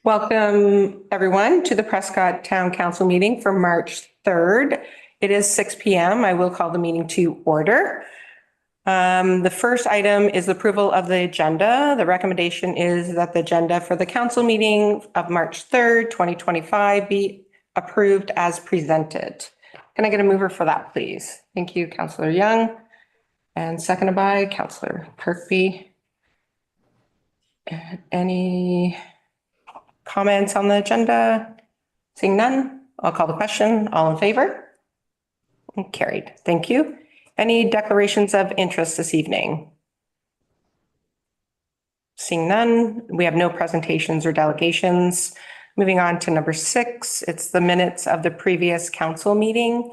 Welcome, everyone, to the Prescott Town Council meeting for March 3rd. It is 6 p.m. I will call the meeting to order. The first item is approval of the agenda. The recommendation is that the agenda for the council meeting of March 3rd, 2025 be approved as presented. Can I get a mover for that, please? Thank you, Councillor Young. And seconded by Councillor Kirkby. Any comments on the agenda? Seeing none, I'll call the question. All in favor? Carried. Thank you. Any declarations of interest this evening? Seeing none, we have no presentations or delegations. Moving on to number 6, it's the minutes of the previous council meeting.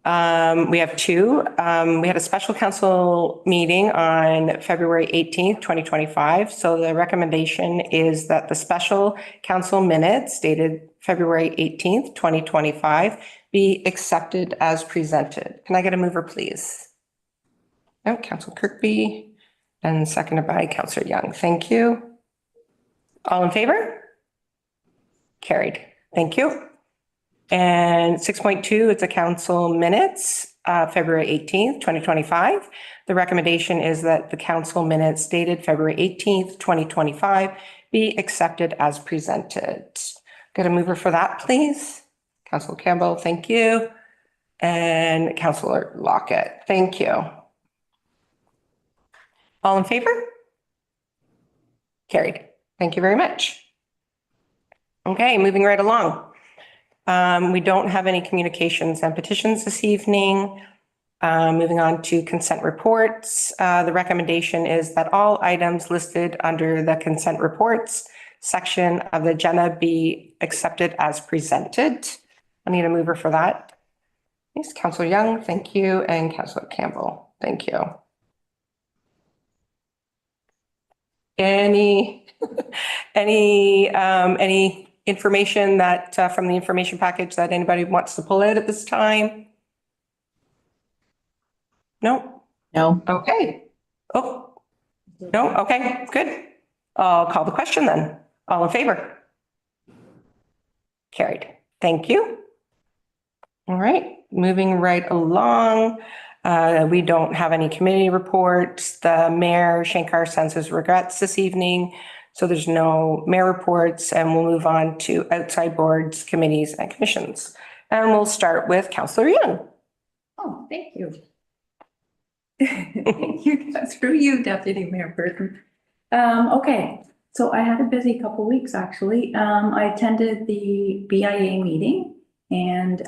We have two. We had a special council meeting on February 18th, 2025. So the recommendation is that the special council minutes dated February 18th, 2025 be accepted as presented. Can I get a mover, please? Oh, Councillor Kirkby and seconded by Councillor Young. Thank you. All in favor? Carried. Thank you. And 6.2, it's a council minutes, February 18th, 2025. The recommendation is that the council minutes dated February 18th, 2025 be accepted as presented. Get a mover for that, please. Councillor Campbell, thank you. And Councillor Lockett, thank you. All in favor? Carried. Thank you very much. Okay, moving right along. We don't have any communications and petitions this evening. Moving on to consent reports. The recommendation is that all items listed under the consent reports section of the agenda be accepted as presented. I need a mover for that. Yes, Councillor Young, thank you, and Councillor Campbell, thank you. Any information that from the information package that anybody wants to pull out at this time? No? No. Okay. Oh, no? Okay, good. I'll call the question then. All in favor? Carried. Thank you. All right, moving right along. We don't have any committee reports. The mayor, Shankar, sends his regrets this evening. So there's no mayor reports, and we'll move on to outside boards, committees, and commissions. And we'll start with Councillor Young. Oh, thank you. Thank you. Through you, Deputy Mayor Burton. Okay, so I had a busy couple weeks actually. I attended the BIA meeting, and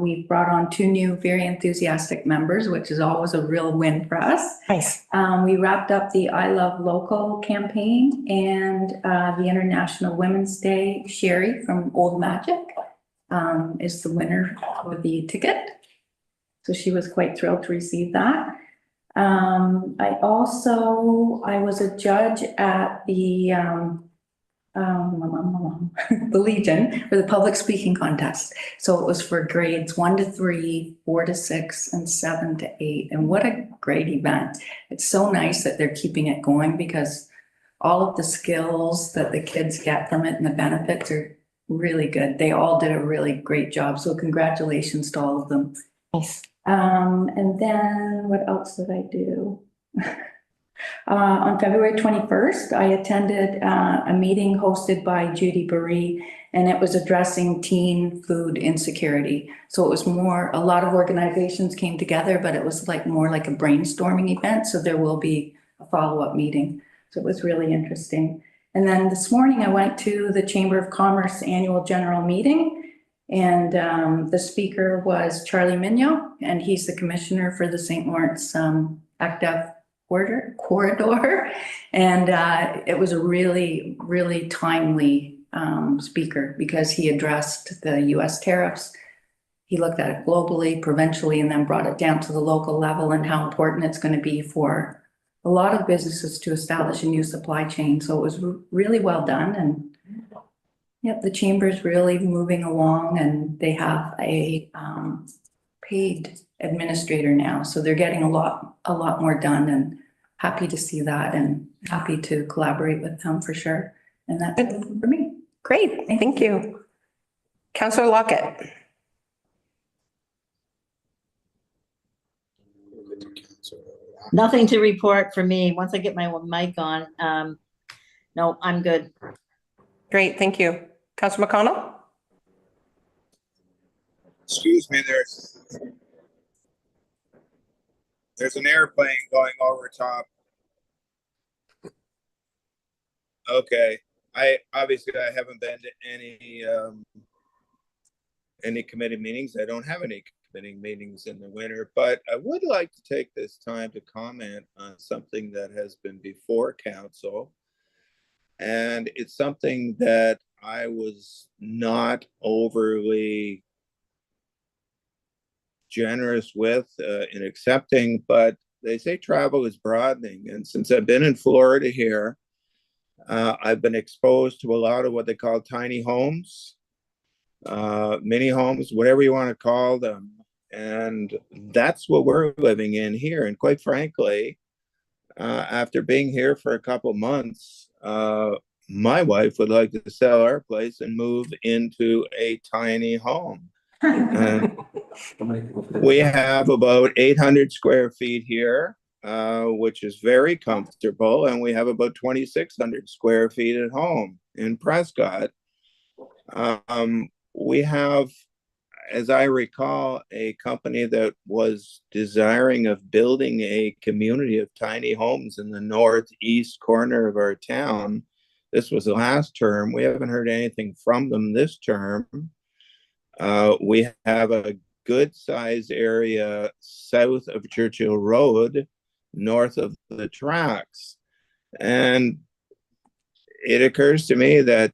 we brought on 2 new very enthusiastic members, which is always a real win for us. Nice. We wrapped up the I Love Local campaign and the International Women's Day. Sherry from Old Magic is the winner of the ticket. So she was quite thrilled to receive that. I was a judge at the the Legion for the public speaking contest. So it was for grades 1 to 3, 4 to 6, and 7 to 8. And what a great event. It's so nice that they're keeping it going because all of the skills that the kids get from it and the benefits are really good. They all did a really great job. So congratulations to all of them. Nice. And then what else did I do? On February 21st, I attended a meeting hosted by Judy Barry, and it was addressing teen food insecurity. So it was a lot of organizations came together, but it was more like a brainstorming event. So there will be a follow-up meeting. So it was really interesting. And then this morning I went to the Chamber of Commerce annual general meeting, and the speaker was Charlie Mignot, and he's the commissioner for the St. Lawrence ACTF corridor. And it was a really, really timely speaker because he addressed the US tariffs. He looked at it globally, provincially, and then brought it down to the local level and how important it's going to be for a lot of businesses to establish a new supply chain. So it was really well done. And yep, the chamber's really moving along, and they have a paid administrator now. So they're getting a lot more done, and happy to see that and happy to collaborate with them for sure. And that's it for me. Great, thank you. Councillor Lockett. Nothing to report for me. Once I get my mic on, no, I'm good. Great, thank you. Councillor McConnell? Excuse me, there's an airplane going over top. Okay, I haven't been to any committee meetings. I don't have any committee meetings in the winter, but I would like to take this time to comment on something that has been before council. And it's something that I was not overly generous with in accepting, but they say travel is broadening. And since I've been in Florida here, I've been exposed to a lot of what they call tiny homes, mini homes, whatever you want to call them. And that's what we're living in here. And quite frankly, after being here for a couple months, my wife would like to sell our place and move into a tiny home. We have about 800 square feet here, which is very comfortable. And we have about 2,600 square feet at home in Prescott. We have, as I recall, a company that was desiring of building a community of tiny homes in the northeast corner of our town. This was the last term. We haven't heard anything from them this term. We have a good size area south of Churchill Road, north of the tracks. And it occurs to me that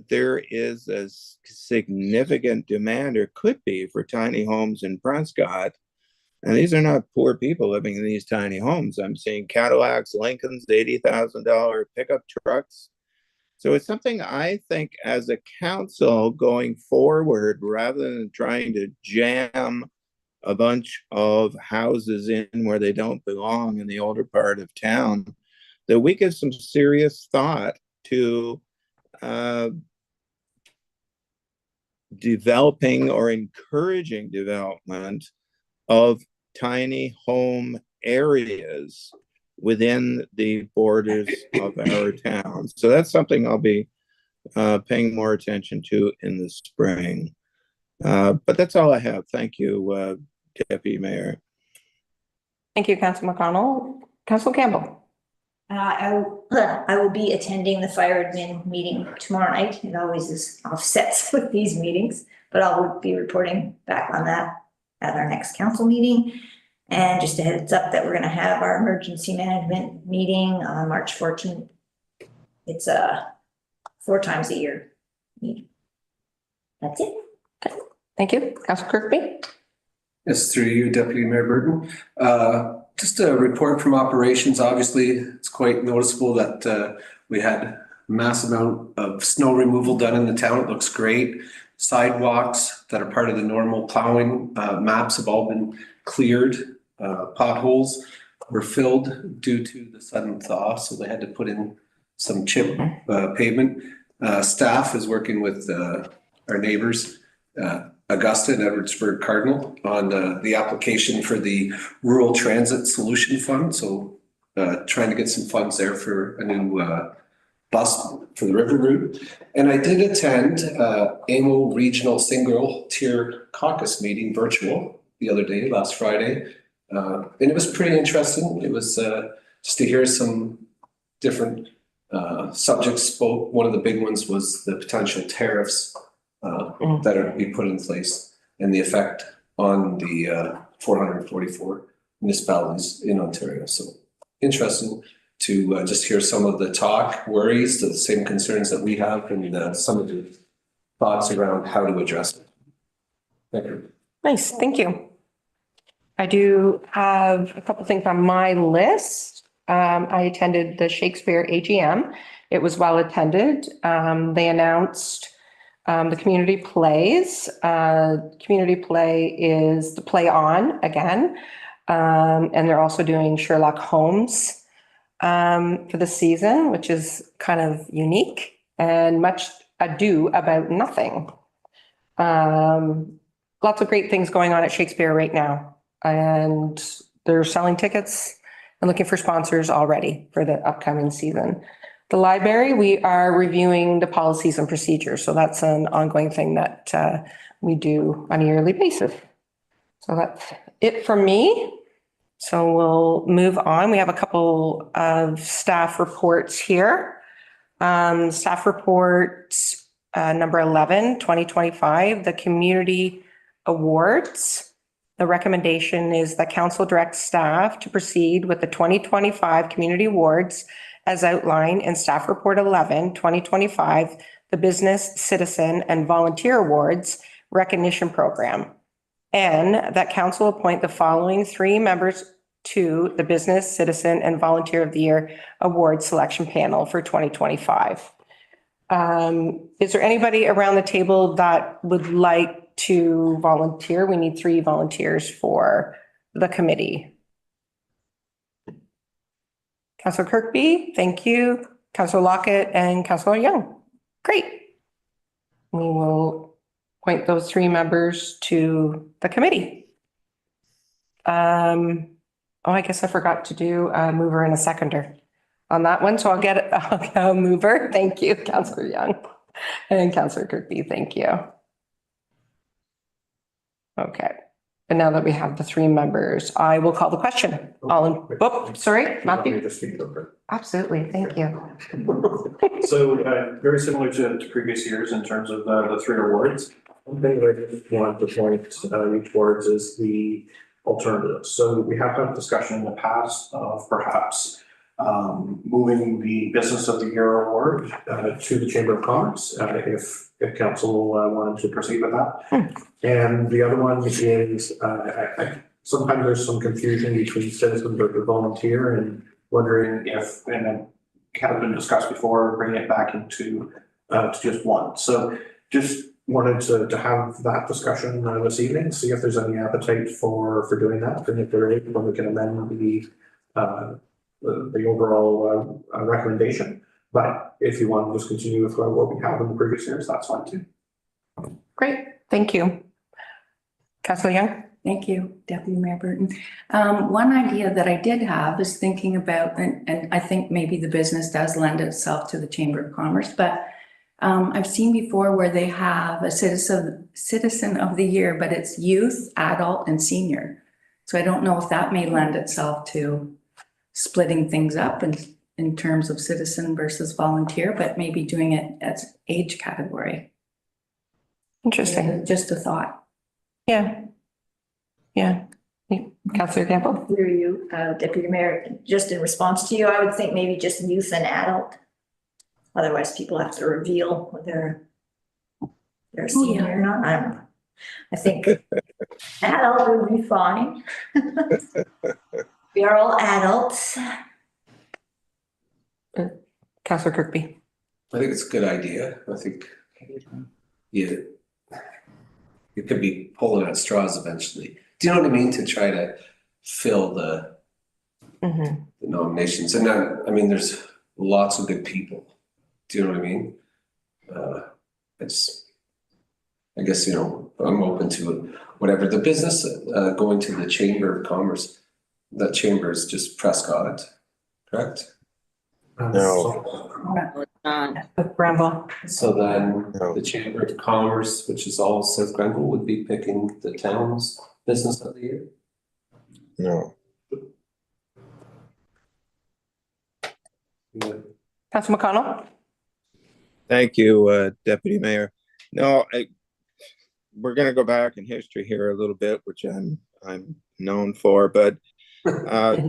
there is a significant demand, or could be, for tiny homes in Prescott. And these are not poor people living in these tiny homes. I'm seeing Cadillacs, Lincolns, $80,000 pickup trucks. So it's something I think as a council going forward, rather than trying to jam a bunch of houses in where they don't belong in the older part of town, that we give some serious thought to developing or encouraging development of tiny home areas within the borders of our town. So that's something I'll be paying more attention to in the spring. But that's all I have. Thank you, Deputy Mayor. Thank you, Councillor McConnell. Councillor Campbell. I will be attending the fire admin meeting tomorrow night. It always is offsets with these meetings, but I'll be reporting back on that at our next council meeting. And just a heads up that we're going to have our emergency management meeting on March 14th. It's 4 times a year meeting. That's it. Okay. Thank you. Councillor Kirkby. Yes, through you, Deputy Mayor Burton. Just a report from operations. Obviously, it's quite noticeable that we had a massive amount of snow removal done in the town. It looks great. Sidewalks that are part of the normal plowing maps have all been cleared. Potholes were filled due to the sudden thaw, so they had to put in some chip pavement. Staff is working with our neighbors, Augusta and Edwardsburg Cardinal, on the application for the Rural Transit Solution Fund. So trying to get some funds there for a new bus for the river route. And I did attend AMO Regional Single Tier Caucus meeting virtual the other day, last Friday. And it was pretty interesting. It was just to hear some different subjects spoke. One of the big ones was the potential tariffs that are to be put in place and the effect on the 444 municipalities in Ontario. So interesting to just hear some of the talk, worries, the same concerns that we have, and some of the thoughts around how to address it. Thank you. Nice, thank you. I do have a couple things on my list. I attended the Shakespeare AGM. It was well attended. They announced the community plays. Community play is the Play On again. And they're also doing Sherlock Holmes for the season, which is kind of unique and much ado about nothing. Lots of great things going on at Shakespeare right now, and they're selling tickets and looking for sponsors already for the upcoming season. The library, we are reviewing the policies and procedures, so that's an ongoing thing that we do on a yearly basis. So that's it from me. So we'll move on. We have a couple of staff reports here. Staff report number 11, 2025, the Community Awards. The recommendation is that council directs staff to proceed with the 2025 Community Awards as outlined in Staff Report 11, 2025, the Business, Citizen, and Volunteer Awards Recognition Program. And that council appoint the following 3 members to the Business, Citizen, and Volunteer of the Year Award Selection Panel for 2025. Is there anybody around the table that would like to volunteer? We need 3 volunteers for the committee. Councillor Kirkby, thank you. Councillor Lockett and Councillor Young. Great. We will appoint those 3 members to the committee. Oh, I guess I forgot to do a mover and a seconder on that one. So I'll get a mover. Thank you, Councillor Young and Councillor Kirkby. Thank you. Okay. And now that we have the 3 members, I will call the question. Sorry, Matthew. Absolutely. Thank you. So very similar to previous years in terms of the 3 awards. One thing that I just want to point you towards is the alternatives. So we have had discussion in the past of perhaps moving the Business of the Year award to the Chamber of Commerce if council wanted to proceed with that. And the other one is sometimes there's some confusion between citizen versus volunteer, and wondering if, and it has been discussed before, bringing it back into to just one. So just wanted to have that discussion this evening, see if there's any appetite for doing that, and if there is, when we can amend the overall recommendation. But if you want to just continue with what we have in the previous years, that's fine too. Great. Thank you. Councillor Young. Thank you, Deputy Mayor Burton. One idea that I did have is thinking about, and I think maybe the business does lend itself to the Chamber of Commerce, but I've seen before where they have a citizen of the year, but it's youth, adult, and senior. So I don't know if that may lend itself to splitting things up in terms of citizen versus volunteer, but maybe doing it as age category. Interesting. Just a thought. Yeah. Yeah. Councillor Campbell. Through you, Deputy Mayor, just in response to you, I would think maybe just youth and adult. Otherwise, people have to reveal whether they're senior or not. I don't know. I think adult would be fine. We are all adults. Councillor Kirkby. I think it's a good idea. I think you could be pulling at straws eventually. Do you know what I mean? To try to fill the nominations. And then, I mean, there's lots of good people. Do you know what I mean? I guess, I'm open to it. Whatever. The business going to the Chamber of Commerce, that chamber is just Prescott, correct? No. Bramble. So then the Chamber of Commerce, which is all South Grenville, would be picking the town's Business of the Year? No. Yeah. Councillor McConnell. Thank you, Deputy Mayor. No, we're going to go back in history here a little bit, which I'm known for, but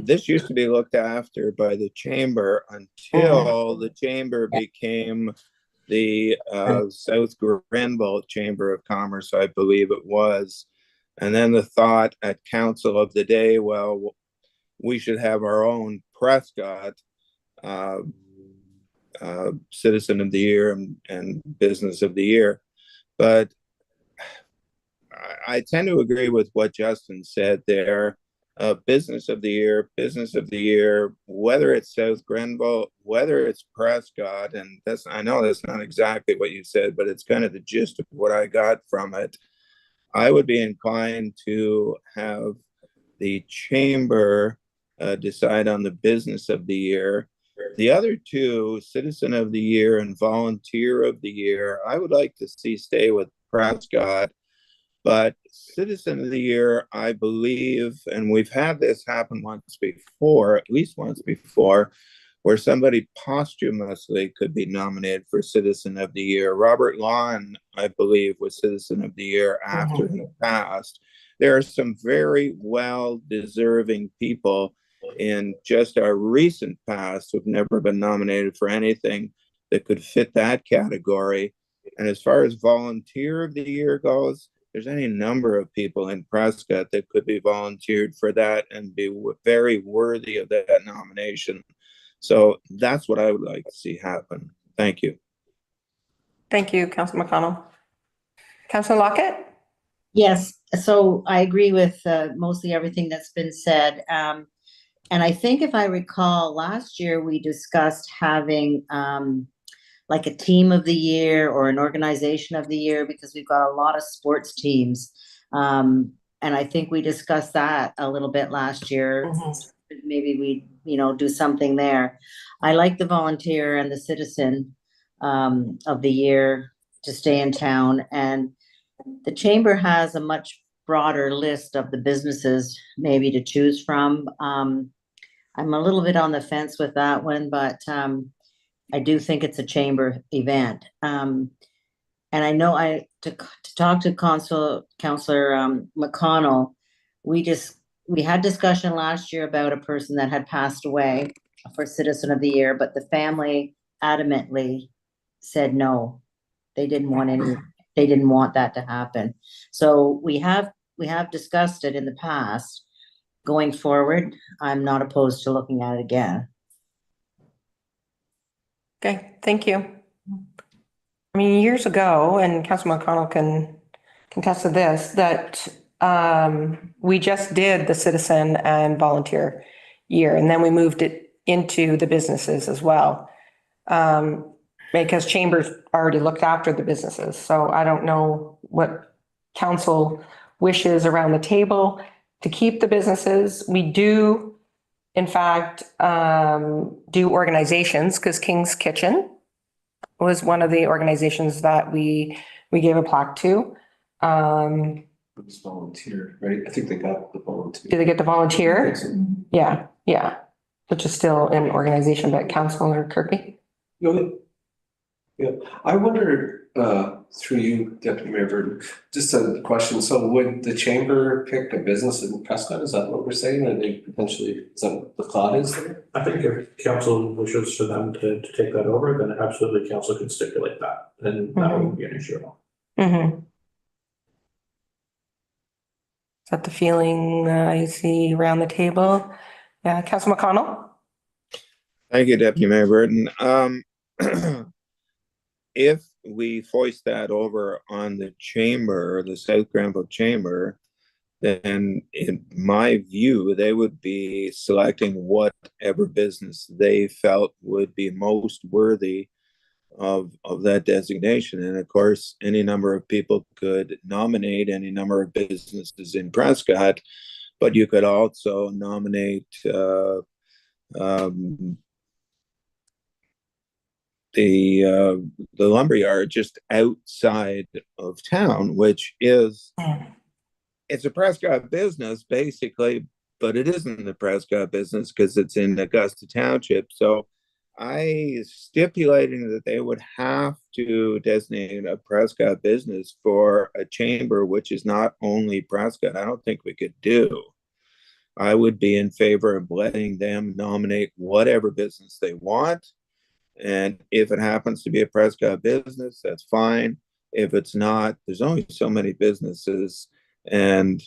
this used to be looked after by the chamber until the chamber became the South Grenville Chamber of Commerce, I believe it was. And then the thought at council of the day, well, we should have our own Prescott Citizen of the Year and Business of the Year. But I tend to agree with what Justin said there. business of the year, whether it's South Grenville, whether it's Prescott, and I know that's not exactly what you said, but it's kind of the gist of what I got from it. I would be inclined to have the chamber decide on the business of the year. The other two, citizen of the year and volunteer of the year, I would like to see stay with Prescott. But citizen of the year, I believe, and we've had this happen once before, at least once before, where somebody posthumously could be nominated for citizen of the year. Robert Lawn, I believe, was citizen of the year after he passed. There are some very well deserving people in just our recent past who've never been nominated for anything that could fit that category. And as far as volunteer of the year goes, there's any number of people in Prescott that could be volunteered for that and be very worthy of that nomination. So that's what I would like to see happen. Thank you. Thank you, Councilor McConnell. Councilor Lockett? Yes, so I agree with mostly everything that's been said. And I think if I recall, last year we discussed having like a team of the year or an organization of the year, because we've got a lot of sports teams. And I think we discussed that a little bit last year. Maybe we, do something there. I like the volunteer and the citizen of the year to stay in town. And the chamber has a much broader list of the businesses maybe to choose from. I'm a little bit on the fence with that one, but I do think it's a chamber event. And I know to talk to Councilor McConnell, we had discussion last year about a person that had passed away for Citizen of the Year, but the family adamantly said no. They didn't want that to happen. So we have discussed it in the past. Going forward, I'm not opposed to looking at it again. Okay, thank you. I mean, years ago, and Councilman McConnell can contest to this, that we just did the citizen and volunteer year, and then we moved it into the businesses as well. Because chambers already looked after the businesses. So I don't know what council wishes around the table to keep the businesses. We do, in fact, do organizations, because King's Kitchen was one of the organizations that we gave a plaque to. It was volunteer, right? I think they got the volunteer. Did they get the volunteer? I think so. Yeah, which is still an organization, but Councilor Kirby? Yeah, I wonder, through you, Deputy Mayor Burton, just a question. So would the chamber pick a business in Prescott? Is that what we're saying? Or they potentially, is that what the thought is there? I think if council wishes for them to take that over, then absolutely council could stipulate that, and that wouldn't be an issue at all. Is that the feeling I see around the table? Yeah, Councilor McConnell? Thank you, Deputy Mayor Burton. If we foist that over on the chamber, the South Granville Chamber, then in my view, they would be selecting whatever business they felt would be most worthy of that designation. And of course, any number of people could nominate any number of businesses in Prescott, but you could also nominate the lumberyard just outside of town, which is, it's a Prescott business basically, but it isn't the Prescott business because it's in Augusta Township. So I stipulating that they would have to designate a Prescott business for a chamber, which is not only Prescott. I don't think we could do. I would be in favor of letting them nominate whatever business they want. And if it happens to be a Prescott business, that's fine. If it's not, there's only so many businesses, and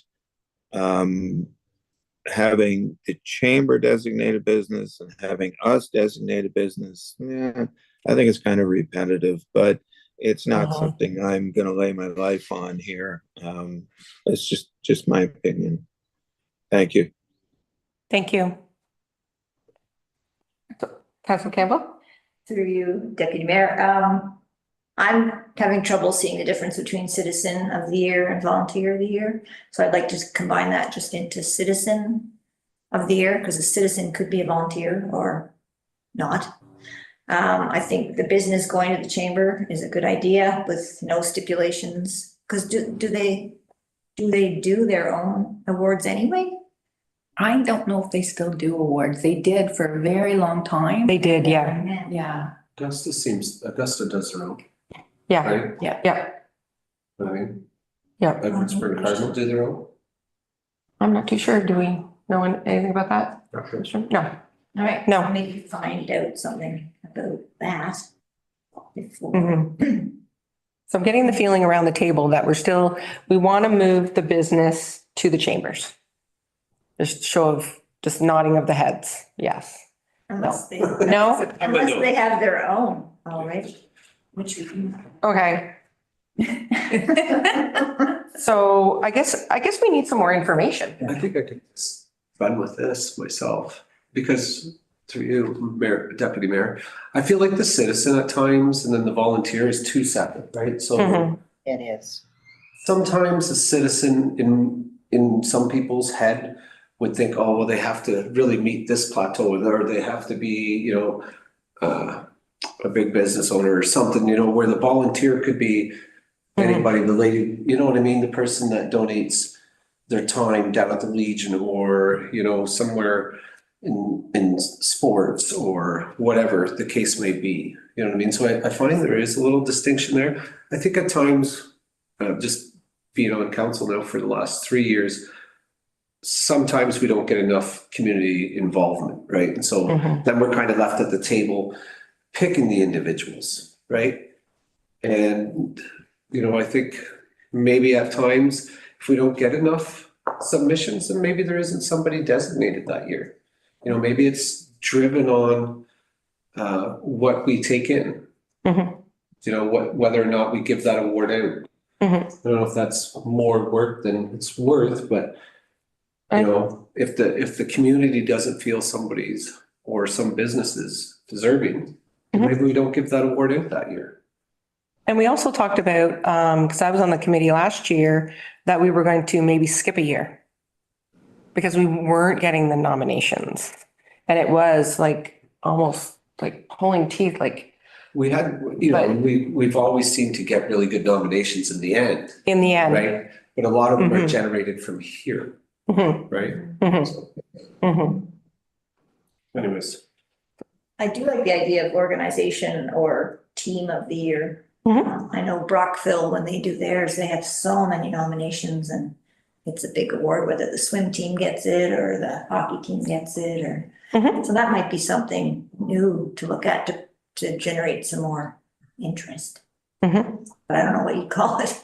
having the chamber designate a business and having us designate a business, I think it's kind of repetitive, but it's not something I'm going to lay my life on here. It's just my opinion. Thank you. Thank you. Councilor Campbell? Through you, Deputy Mayor. I'm having trouble seeing the difference between Citizen of the Year and Volunteer of the Year. So I'd like to combine that just into Citizen of the Year, because a citizen could be a volunteer or not. I think the business going to the chamber is a good idea with no stipulations, because do they do their own awards anyway? I don't know if they still do awards. They did for a very long time. They did, yeah. Yeah. Augusta does their own, Yeah, right? yeah, I mean, yeah. Edward Spring Cardinal do their own. I'm not too sure. Do we know anything about that? No. All right. No. Maybe find out something about that before. Mhm. So I'm getting the feeling around the table that we want to move the business to the chambers. Just show of, just nodding of the heads. Yes. Unless they. No? Unless they have their own already, which we can. Okay. So I guess we need some more information. I think I could just run with this myself, because through you, Mayor, Deputy Mayor, I feel like the citizen at times and then the volunteer is two separate, right? So Mhm. It is. sometimes a citizen in some people's head would think, oh, well, they have to really meet this plateau, or they have to be, a big business owner or something, where the volunteer could be anybody, the lady, you know what I mean? The person that donates their time down at the Legion, or, somewhere in sports or whatever the case may be. You know what I mean? So I find there is a little distinction there. I think at times, just being on council now for the last 3 years, sometimes we don't get enough community involvement, right? And so then we're kind of left at the table picking the individuals, right? And, I think maybe at times, if we don't get enough submissions, then maybe there isn't somebody designated that year. Maybe it's driven on what we take in. Whether or not we give that award out. I don't know if that's more work than it's worth, but if the community doesn't feel somebody's or some businesses deserving, then maybe we don't give that award out that year. And we also talked about, because I was on the committee last year, that we were going to maybe skip a year because we weren't getting the nominations. And it was like almost like pulling teeth, like We had, we've always seemed to get really good nominations in the end, in the end. right? But a lot of them are generated from here, right? So, anyways. I do like the idea of organization or team of the year. I know Brockville, when they do theirs, they have so many nominations, and it's a big award, whether the swim team gets it or the hockey team gets it, or so that might be something new to look at to generate some more interest. But I don't know what you call it,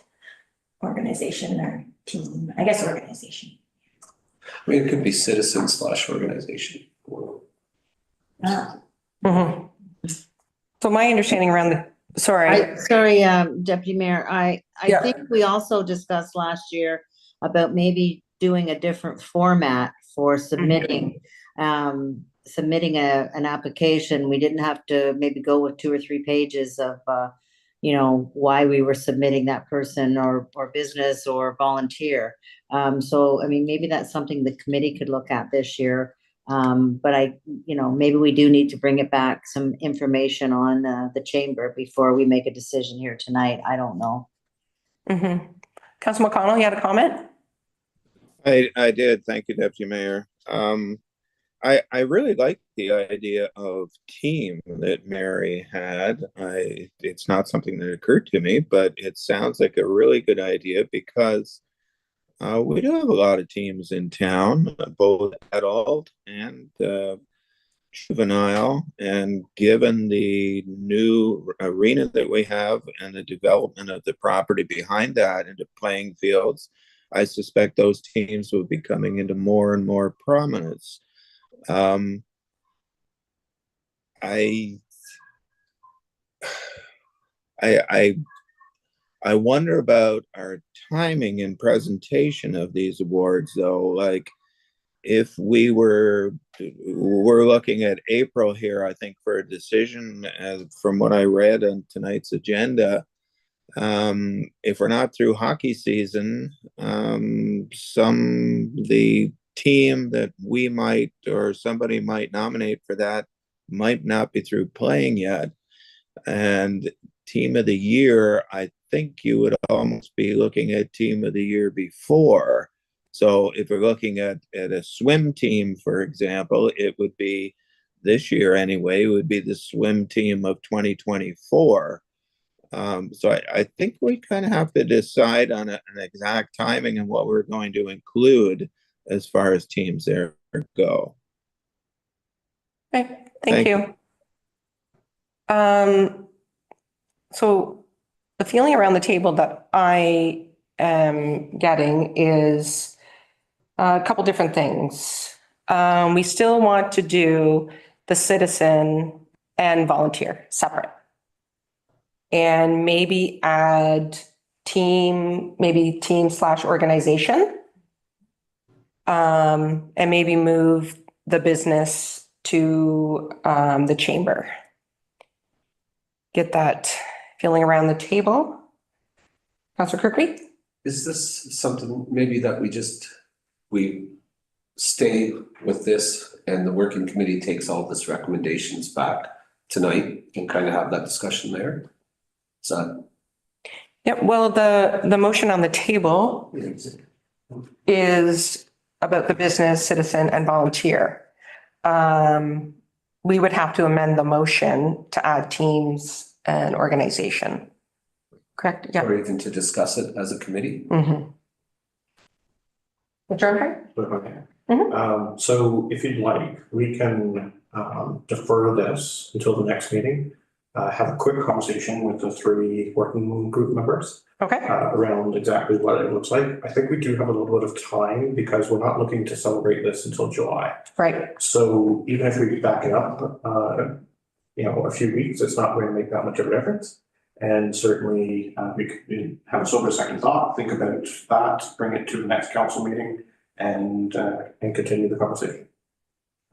organization or team. I guess organization. I mean, it could be citizen/organization. So my understanding around Deputy Mayor, I Yeah. think we also discussed last year about maybe doing a different format for submitting, an application. We didn't have to maybe go with 2 or 3 pages of, why we were submitting that person or business or volunteer. So, I mean, maybe that's something the committee could look at this year. But maybe we do need to bring it back, some information on the chamber before we make a decision here tonight. I don't know. Councilor McConnell, you had a comment? I did. Thank you, Deputy Mayor. I really like the idea of team that Mary had. It's not something that occurred to me, but it sounds like a really good idea because we do have a lot of teams in town, both adult and juvenile. And given the new arena that we have and the development of the property behind that into playing fields, I suspect those teams will be coming into more and more prominence. I wonder about our timing and presentation of these awards, though. Like, if we're looking at April here, I think, for a decision, as from what I read on tonight's agenda. If we're not through hockey season, the team that we might or somebody might nominate for that might not be through playing yet. And team of the year, I think you would almost be looking at team of the year before. So if we're looking at a swim team, for example, it would be this year anyway, it would be the swim team of 2024. So I think we kind of have to decide on an exact timing and what we're going to include as far as teams there go. Okay, thank you. So the feeling around the table that I am getting is a couple different things. We still want to do the citizen and volunteer separate. And maybe add maybe team/organization. And maybe move the business to the chamber. Get that feeling around the table. Councillor Kirkby? Is this something maybe that we stay with this and the working committee takes all this recommendations back tonight and kind of have that discussion there? Is that? Yeah, well, the motion on the table is about the business, citizen, and volunteer. We would have to amend the motion to add teams and organization. Correct? Yeah. Or even to discuss it as a committee? Mm-hmm. So if you'd like, we can defer this until the next meeting. Have a quick conversation with the 3 working group members. Okay. Around exactly what it looks like. I think we do have a little bit of time because we're not looking to celebrate this until July. Right. So even if we back it up, a few weeks, it's not going to make that much of a difference. And certainly we could have a sober second thought, think about that, bring it to the next council meeting and continue the conversation.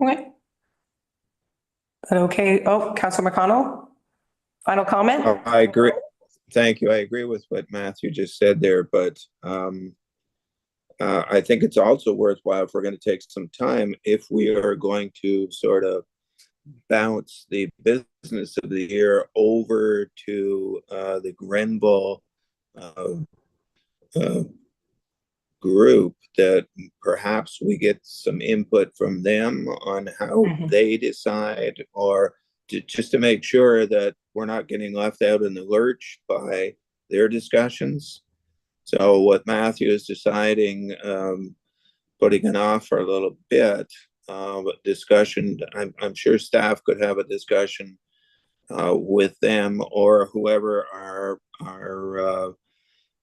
Okay. Okay. Oh, Councillor McConnell, final comment? Oh, I agree. Thank you. I agree with what Matthew just said there, but I think it's also worthwhile if we're going to take some time, if we are going to sort of bounce the business of the year over to the Grenville group, that perhaps we get some input from them on how they decide, or just to make sure that we're not getting left out in the lurch by their discussions. So what Matthew is deciding, putting it off for a little bit, discussion, I'm sure staff could have a discussion with them, or whoever our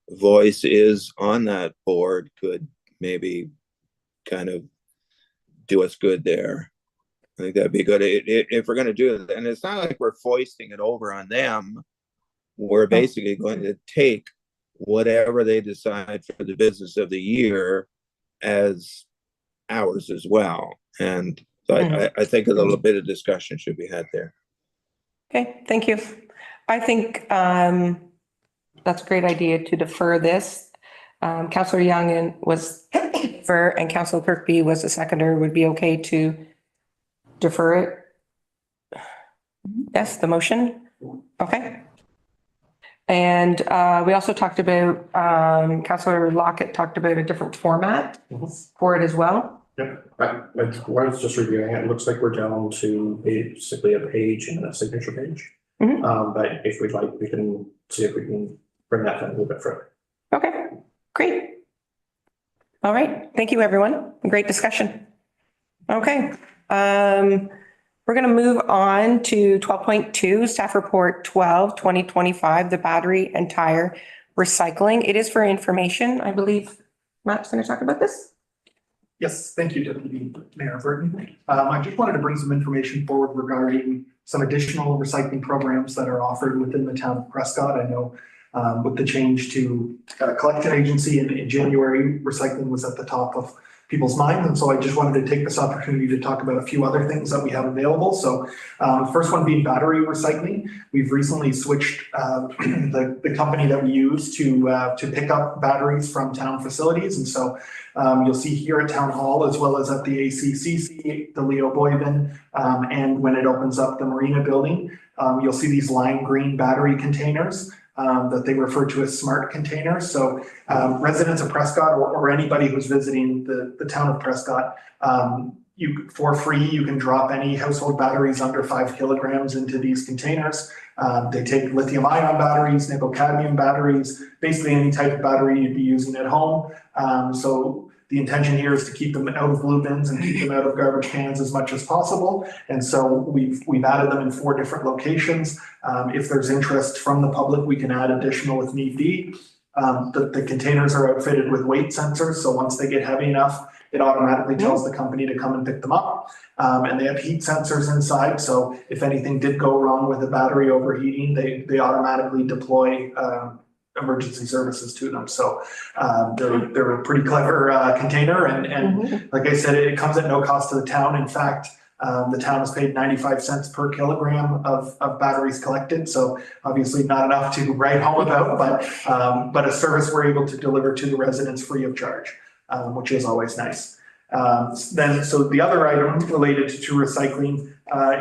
voice is on that board could maybe kind of do us good there. I think that'd be good if we're going to do it. And it's not like we're foisting it over on them. We're basically going to take whatever they decide for the business of the year as ours as well. And so I think a little bit of discussion should be had there. Okay, thank you. I think that's a great idea to defer this. Councillor Young was for, and Councillor Kirkby was the seconder. Would be okay to defer it? Yes, the motion? Okay. And we also talked about, Councillor Lockett talked about a different format for it as well. Yep, I was just reviewing it. It looks like we're down to basically a page and a signature page. But if we'd like, we can see if we can bring that down a little bit further. Okay, great. All right, thank you, everyone. Great discussion. Okay, we're going to move on to 12.2, staff report 12, 2025, the battery and tire recycling. It is for information. I believe Matt's going to talk about this. Yes, thank you, Deputy Mayor Burton. I just wanted to bring some information forward regarding some additional recycling programs that are offered within the town of Prescott. I know with the change to collection agency in January, recycling was at the top of people's minds. And so I just wanted to take this opportunity to talk about a few other things that we have available. So first one being battery recycling. We've recently switched the company that we use to pick up batteries from town facilities. And so you'll see here at Town Hall, as well as at the ACCC, the Leo Boyden, and when it opens up the Marina building, you'll see these lime green battery containers that they refer to as smart containers. So residents of Prescott or anybody who's visiting the town of Prescott, for free, you can drop any household batteries under 5 kilograms into these containers. They take lithium ion batteries, nickel cadmium batteries, basically any type of battery you'd be using at home. So the intention here is to keep them out of blue bins and keep them out of garbage cans as much as possible. And so we've added them in 4 different locations. If there's interest from the public, we can add additional if need be. The containers are outfitted with weight sensors. So once they get heavy enough, it automatically tells the company to come and pick them up. And they have heat sensors inside. So if anything did go wrong with the battery overheating, they automatically deploy emergency services to them. So they're a pretty clever container. And like I said, it comes at no cost to the town. In fact, the town has paid 95 cents per kilogram of batteries collected. So obviously not enough to write home about, but a service we're able to deliver to the residents free of charge, which is always nice. So the other item related to recycling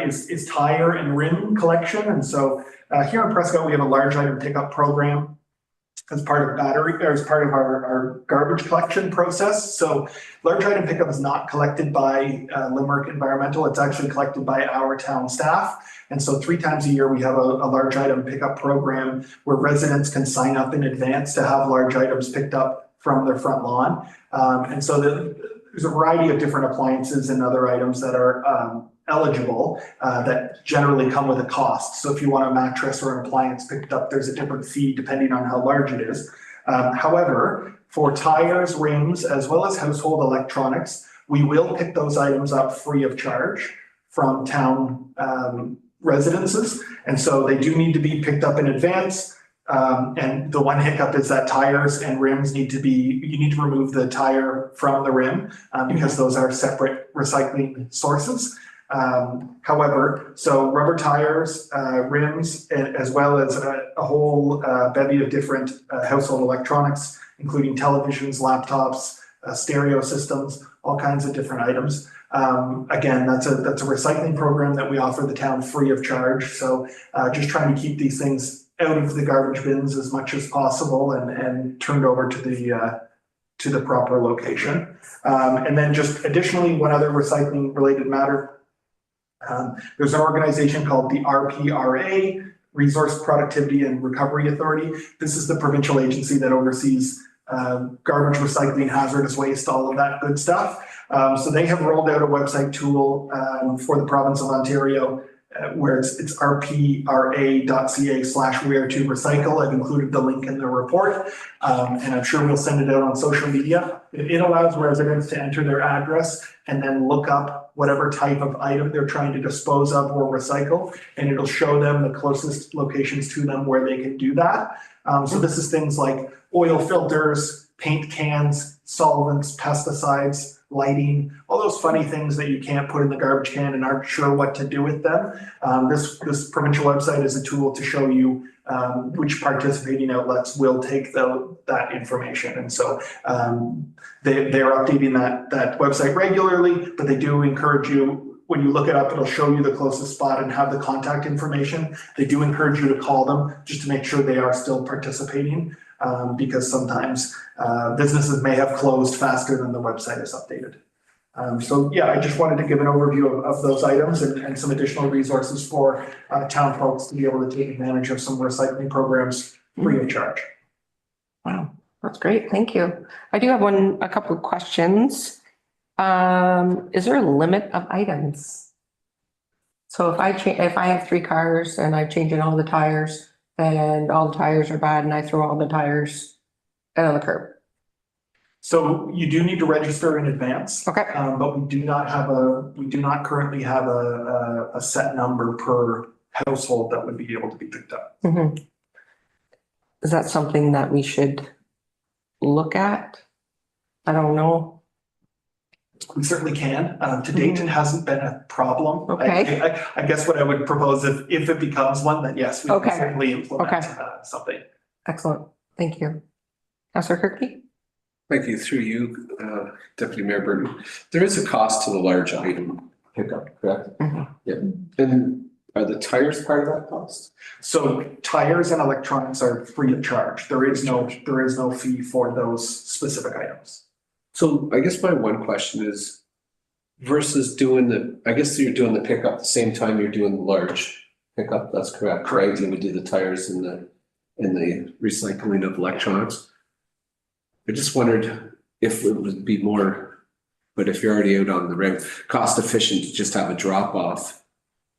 is tire and rim collection. And so here in Prescott, we have a large item pickup program as part of our garbage collection process. So large item pickup is not collected by Limerick Environmental. It's actually collected by our town staff. And so 3 times a year, we have a large item pickup program where residents can sign up in advance to have large items picked up from their front lawn. And so there's a variety of different appliances and other items that are eligible that generally come with a cost. So if you want a mattress or an appliance picked up, there's a different fee depending on how large it is. However, for tires, rims, as well as household electronics, we will pick those items up free of charge from town residences. And so they do need to be picked up in advance. And the one hiccup is that tires and rims you need to remove the tire from the rim because those are separate recycling sources. However, so rubber tires, rims, as well as a whole bevy of different household electronics, including televisions, laptops, stereo systems, all kinds of different items. Again, that's a recycling program that we offer the town free of charge. So just trying to keep these things out of the garbage bins as much as possible and turned over to the proper location. And then just additionally, one other recycling related matter. There's an organization called the RPRA, Resource Productivity and Recovery Authority. This is the provincial agency that oversees garbage recycling, hazardous waste, all of that good stuff. So they have rolled out a website tool for the province of Ontario where it's rpra.ca/where-to-recycle. I've included the link in the report, and I'm sure we'll send it out on social media. It allows residents to enter their address and then look up whatever type of item they're trying to dispose of or recycle, and it'll show them the closest locations to them where they can do that. So this is things like oil filters, paint cans, solvents, pesticides, lighting, all those funny things that you can't put in the garbage can and aren't sure what to do with them. This provincial website is a tool to show you which participating outlets will take that information. And so they're updating that website regularly, but they do encourage you, when you look it up, it'll show you the closest spot and have the contact information. They do encourage you to call them just to make sure they are still participating. Because sometimes businesses may have closed faster than the website is updated. So yeah, I just wanted to give an overview of those items and some additional resources for town folks to be able to take advantage of some recycling programs free of charge. Wow, that's great. Thank you. I do have a couple of questions. Is there a limit of items? So if I have 3 cars and I'm changing all the tires, and all the tires are bad and I throw all the tires out on the curb. So you do need to register in advance. Okay. But we do not currently have a set number per household that would be able to be picked up. Mm-hmm. Is that something that we should look at? I don't know. We certainly can. To date, it hasn't been a problem. Okay. I guess what I would propose if it becomes one, then yes, we can Okay. certainly implement Okay. something. Excellent. Thank you. Councillor Kirkby? Thank you. Through you, Deputy Mayor Burton. There is a cost to the large item pickup, correct? Mhm. Yeah. And are the tires part of that cost? So tires and electronics are free of charge. There is no fee for those specific items. So I guess my one question is versus I guess you're doing the pickup the same time you're doing the large pickup, that's correct, right? You would do the tires and the recycling of electronics. I just wondered if it would be more, but if you're already out on the road, cost efficient to just have a drop off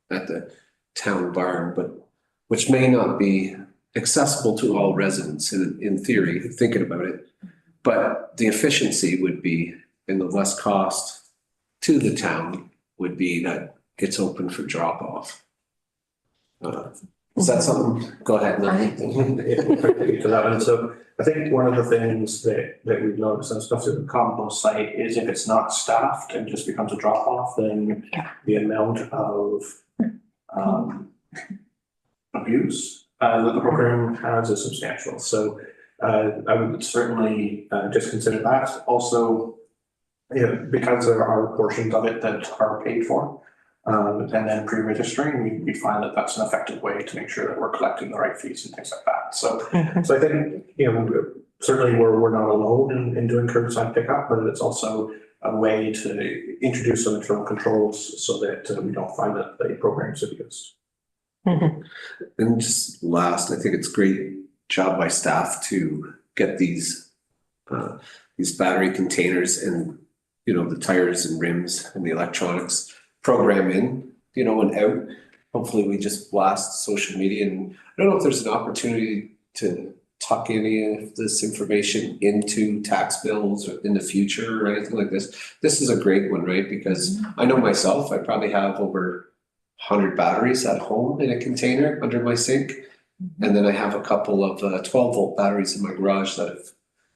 at the town barn, but which may not be accessible to all residents in theory, thinking about it. But the efficiency would be, and the less cost to the town would be that it's open for drop off. Is that something? Go ahead. To that one. So I think one of the things that we've noticed, and especially the compost site, is if it's not staffed and just becomes a drop off, then the amount of abuse that the program has is substantial. So I would certainly just consider that. Also, because there are portions of it that are paid for, and then pre-registering, we find that that's an effective way to make sure that we're collecting the right fees and things like that. So, so I think, certainly we're not alone in doing curbside pickup, but it's also a way to introduce some internal controls so that we don't find that the program is abused. And just last, I think it's great job by staff to get these battery containers and, the tires and rims and the electronics program in, and out. Hopefully we just blast social media, and I don't know if there's an opportunity to tuck any of this information into tax bills or in the future or anything like this. This is a great one, right? Because I know myself, I probably have over 100 batteries at home in a container under my sink. And then I have a couple of 12-volt batteries in my garage that have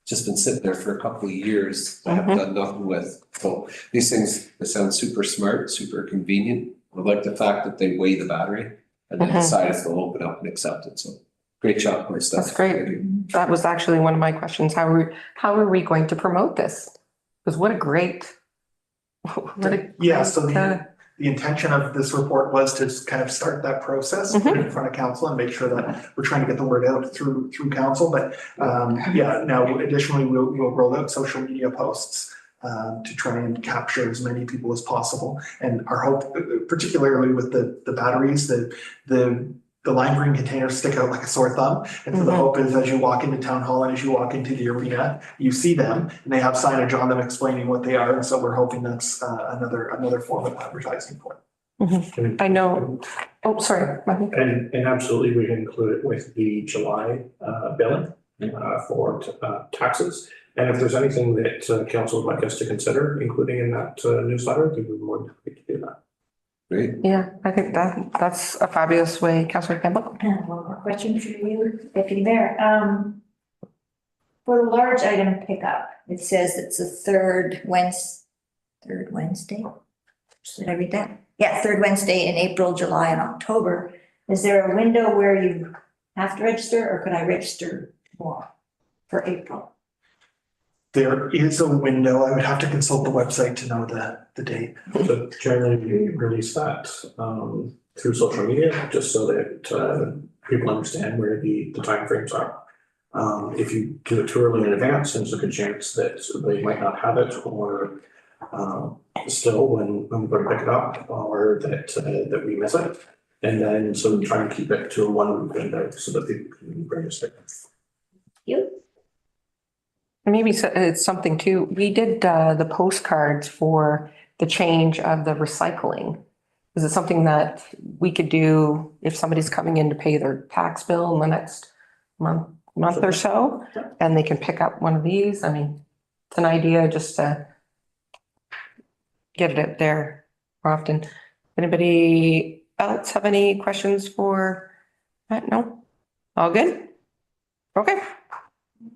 just been sitting there for a couple of years. I have done nothing with. So these things, they sound super smart, super convenient. I like the fact that they weigh the battery and then decide if they'll open up and accept it. So great job, my stuff. That's great. That was actually one of my questions. How are we going to promote this? Because what a great. Yeah, so the intention of this report was to just kind of start that process in front of council and make sure that we're trying to get the word out through council. But now additionally, we'll roll out social media posts to try and capture as many people as possible. And our hope, particularly with the batteries, the lime green containers stick out like a sore thumb. And so the hope is as you walk into town hall and as you walk into the arena, you see them and they have signage on them explaining what they are. And so we're hoping that's another form of advertising for it. I know. Oh, sorry. And absolutely, we can include it with the July billing for taxes. And if there's anything that council would like us to consider including in that newsletter, we'd be more than happy to do that. Great. Yeah, I think that's a fabulous way. Councillor Campbell? One more question for you, Deputy Mayor. For the large item pickup, it says it's the third Wednesday? Did I read that? Yeah, third Wednesday in April, July, and October. Is there a window where you have to register, or could I register more for April? There is a window. I would have to consult the website to know the date. So generally we release that through social media, just so that people understand where the timeframes are. If you do it too early in advance, there's a good chance that they might not have it, or still when we go to pick it up, or that we miss it. And then so we try and keep it to a 1 week window so that people can register. You? Maybe it's something too. We did the postcards for the change of the recycling. Is it something that we could do if somebody's coming in to pay their tax bill in the next month or so, and they can pick up one of these? I mean, it's an idea just to get it out there more often. Anybody else have any questions for that? No? All good? Okay.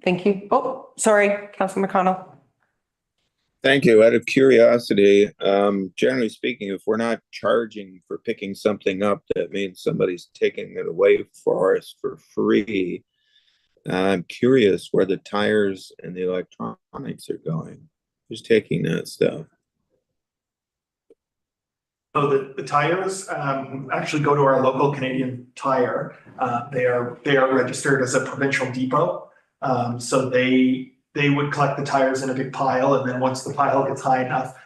Thank you. Oh, sorry, Councilor McConnell. Thank you. Out of curiosity, generally speaking, if we're not charging for picking something up, that means somebody's taking it away for us for free. I'm curious where the tires and the electronics are going. Who's taking that stuff? So the tires actually go to our local Canadian Tire. They are registered as a provincial depot. So they would collect the tires in a big pile, and then once the pile gets high enough,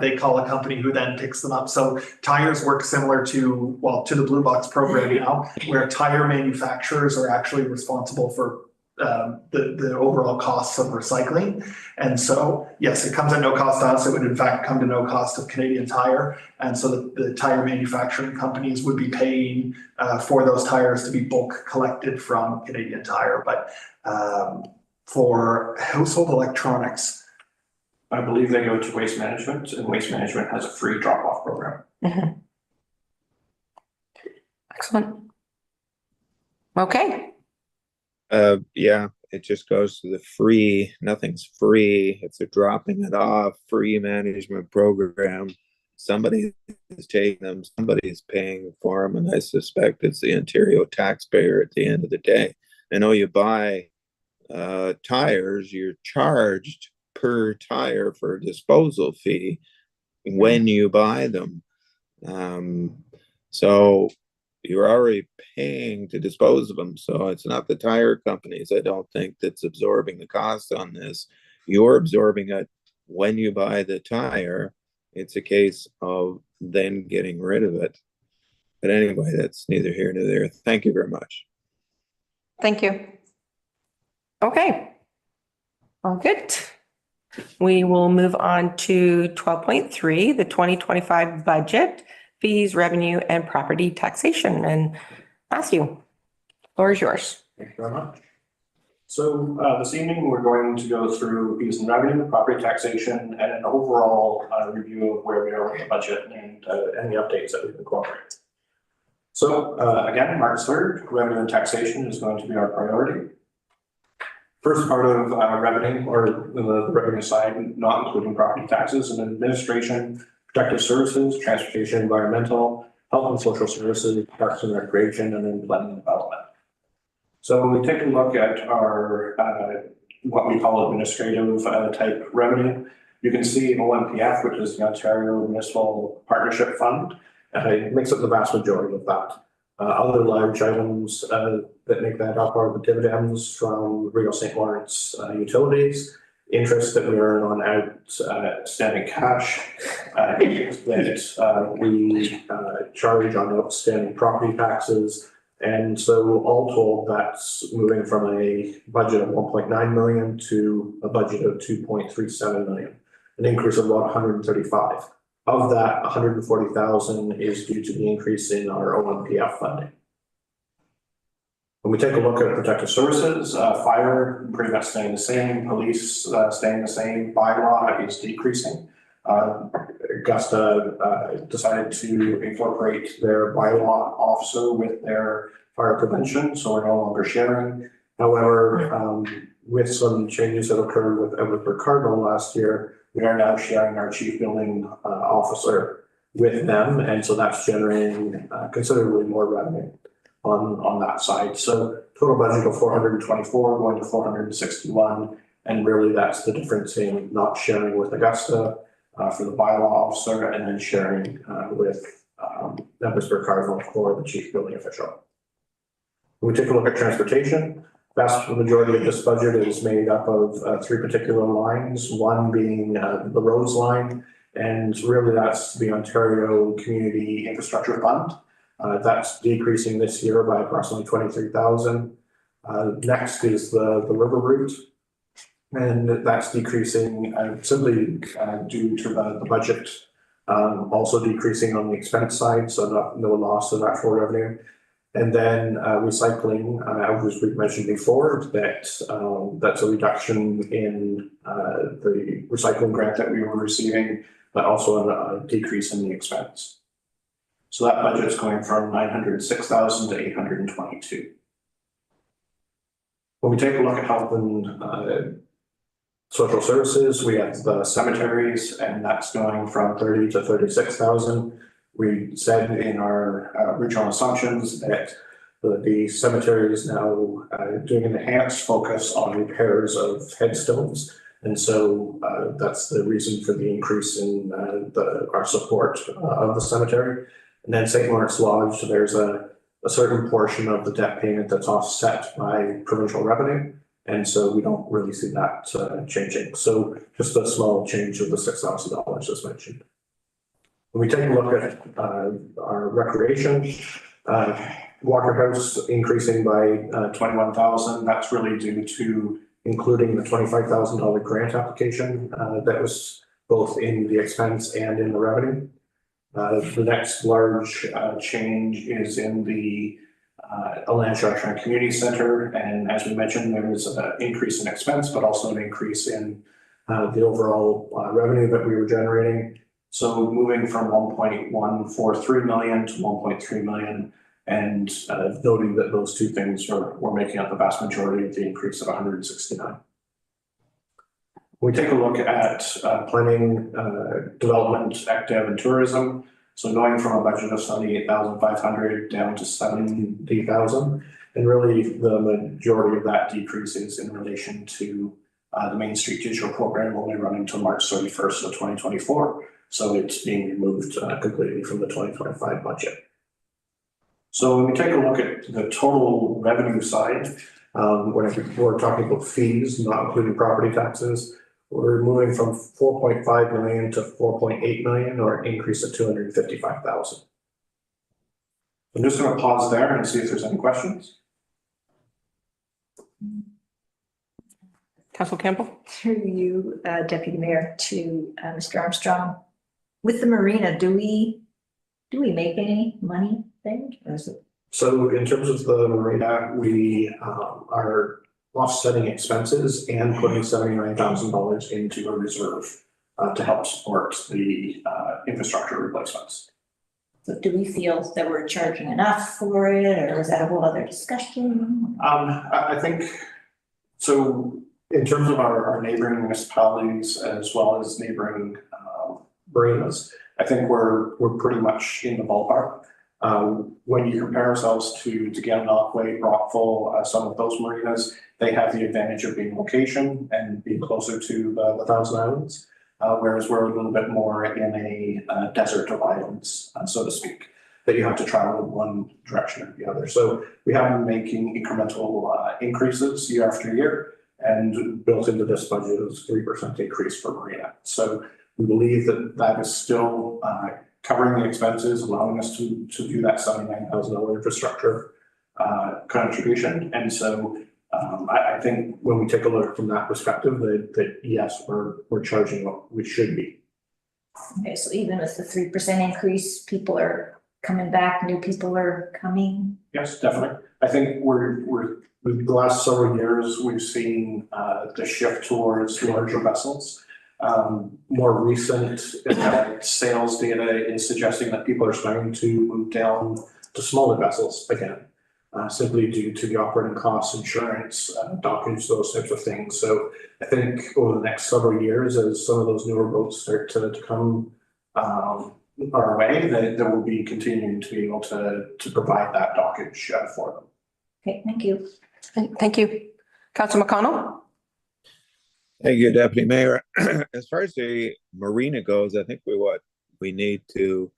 they call a company who then picks them up. So tires work similar to the Blue Box program now, where tire manufacturers are actually responsible for the overall costs of recycling. And so, yes, it comes at no cost to us. It would in fact come to no cost of Canadian Tire. And so the tire manufacturing companies would be paying for those tires to be bulk collected from Canadian Tire. But for household electronics, I believe they go to Waste Management, and Waste Management has a free drop-off program. Mhm. Excellent. Okay. Yeah, it just goes to the free, nothing's free. If they're dropping it off, free management program, somebody is taking them, somebody's paying for them, and I suspect it's the Ontario taxpayer at the end of the day. I know you buy tires, you're charged per tire for a disposal fee when you buy them. So you're already paying to dispose of them. So it's not the tire companies, I don't think, that's absorbing the cost on this. You're absorbing it when you buy the tire. It's a case of then getting rid of it. But anyway, that's neither here nor there. Thank you very much. Thank you. Okay. All good. We will move on to 12.3, the 2025 budget, fees, revenue, and property taxation. And Matthew, floor is yours. Thank you very much. So this evening, we're going to go through fees and revenue, property taxation, and an overall review of where we are with the budget and any updates that we've incorporated. So again, March 3rd, revenue and taxation is going to be our priority. First part of revenue, or the revenue side, not including property taxes and administration, protective services, transportation, environmental, health and social services, parks and recreation, and then planning and development. So when we take a look at our what we call administrative type revenue, you can see OMPF, which is the Ontario Municipal Partnership Fund. It makes up the vast majority of that. Other large items that make that up are the dividends from Rio St. Lawrence utilities, interest that we earn on outstanding cash, that we charge on outstanding property taxes. And so all told, that's moving from a budget of 1.9 million to a budget of 2.37 million, an increase of about 135. Of that, 140,000 is due to the increase in our OMPF funding. When we take a look at protective services, fire pretty much staying the same, police staying the same, bylaw is decreasing. Augusta decided to incorporate their bylaw officer with their fire prevention, so we're no longer sharing. However, with some changes that occurred with Edward Cardinal last year, we are now sharing our chief building officer with them, and so that's generating considerably more revenue on that side. So total budget of 424 going to 461, and really that's the difference in not sharing with Augusta for the bylaw officer, and then sharing with Edward Cardinal for the chief building official. When we take a look at transportation, vast majority of this budget is made up of three particular lines, one being the roads line, and really that's the Ontario Community Infrastructure Fund. That's decreasing this year by approximately 23,000. Next is the river route, and that's decreasing simply due to the budget also decreasing on the expense side, so no loss of actual revenue. And then recycling, as we've mentioned before, that's a reduction in the recycling grant that we were receiving, but also a decrease in the expense. So that budget is going from 906,000 to 822. When we take a look at health and Social services, we have the cemeteries, and that's going from 30 to 36,000. We said in our original assumptions that the cemetery is now doing an enhanced focus on repairs of headstones. And so that's the reason for the increase in our support of the cemetery. And then St. Lawrence Lodge, there's a certain portion of the debt payment that's offset by provincial revenue. And so we don't really see that changing. So just a small change of the $6,000 as mentioned. When we take a look at our recreation, Waterhouse increasing by 21,000, that's really due to including the $25,000 grant application that was both in the expense and in the revenue. The next large change is in the Land Structure and Community Center, and as we mentioned, there was an increase in expense, but also an increase in the overall revenue that we were generating. So moving from 1.143 million to 1.3 million, and noting that those two things were making up the vast majority of the increase of 169. We take a look at planning, development, active, and tourism. So going from a budget of 78,500 down to 70,000, and really the majority of that decrease is in relation to the Main Street Digital Program only running to March 31st of 2024. So it's being removed completely from the 2025 budget. So when we take a look at the total revenue side, we're talking about fees, not including property taxes. We're moving from 4.5 million to 4.8 million, or an increase of 255,000. I'm just going to pause there and see if there's any questions. Councillor Campbell? Through you, Deputy Mayor, to Mr. Armstrong. With the marina, do we make any money there? Or is it? So in terms of the marina, we are offsetting expenses and putting $79,000 into a reserve to help support the infrastructure replacements. So do we feel that we're charging enough for it, or is that a whole other discussion? I think, so in terms of our neighboring municipalities as well as neighboring marinas, I think we're pretty much in the ballpark. When you compare ourselves to Gananoque, Rockville, some of those marinas, they have the advantage of being location and being closer to the Thousand Islands, whereas we're a little bit more in a desert of islands, so to speak, that you have to travel in one direction or the other. So we have been making incremental increases year after year, and built into this budget is 3% increase for marina. So we believe that that is still covering the expenses, allowing us to do that $79,000 infrastructure contribution. And so I think when we take a look from that perspective, that yes, we're charging what we should be. Okay, so even with the 3% increase, people are coming back, new people are coming? Yes, definitely. I think the last several years, we've seen the shift towards larger vessels. More recent sales data is suggesting that people are starting to move down to smaller vessels again, simply due to the operating costs, insurance, dockage, those types of things. So I think over the next several years, as some of those newer boats start to come our way, that will be continuing to be able to provide that dockage for them. Okay, thank you. Thank you. Councillor McConnell? Thank you, Deputy Mayor. As far as the marina goes, I think what we need to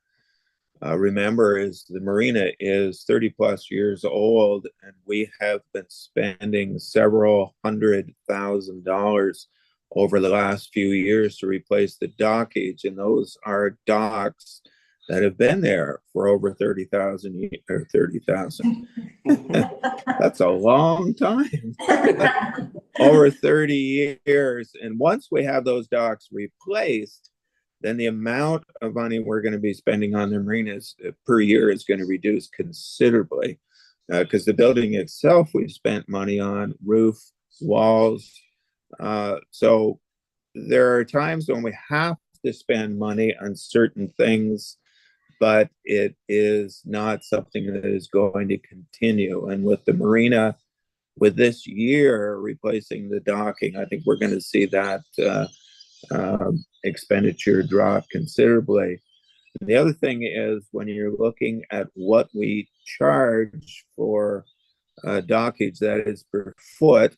remember is the marina is 30 plus years old, and we have been spending several $100,000 over the last few years to replace the dockage, and those are docks that have been there for over 30,000 or 30,000. That's a long time. Over 30 years. And once we have those docks replaced, then the amount of money we're going to be spending on the marinas per year is going to reduce considerably, because the building itself, we've spent money on roof, walls. So there are times when we have to spend money on certain things, but it is not something that is going to continue. And with the marina, with this year replacing the docking, I think we're going to see that expenditure drop considerably. The other thing is when you're looking at what we charge for dockage, that is per foot,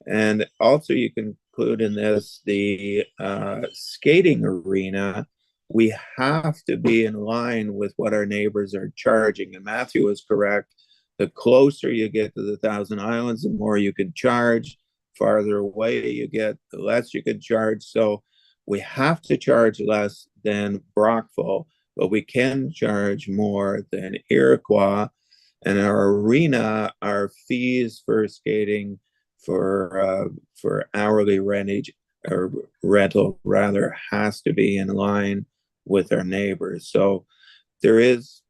and also you can include in this the skating arena, we have to be in line with what our neighbors are charging. And Matthew is correct. The closer you get to the Thousand Islands, the more you can charge. Farther away you get, the less you can charge. So we have to charge less than Brockville, but we can charge more than Iroquois. And our arena, our fees for skating, for hourly rentage or rental rather, has to be in line with our neighbors. So there is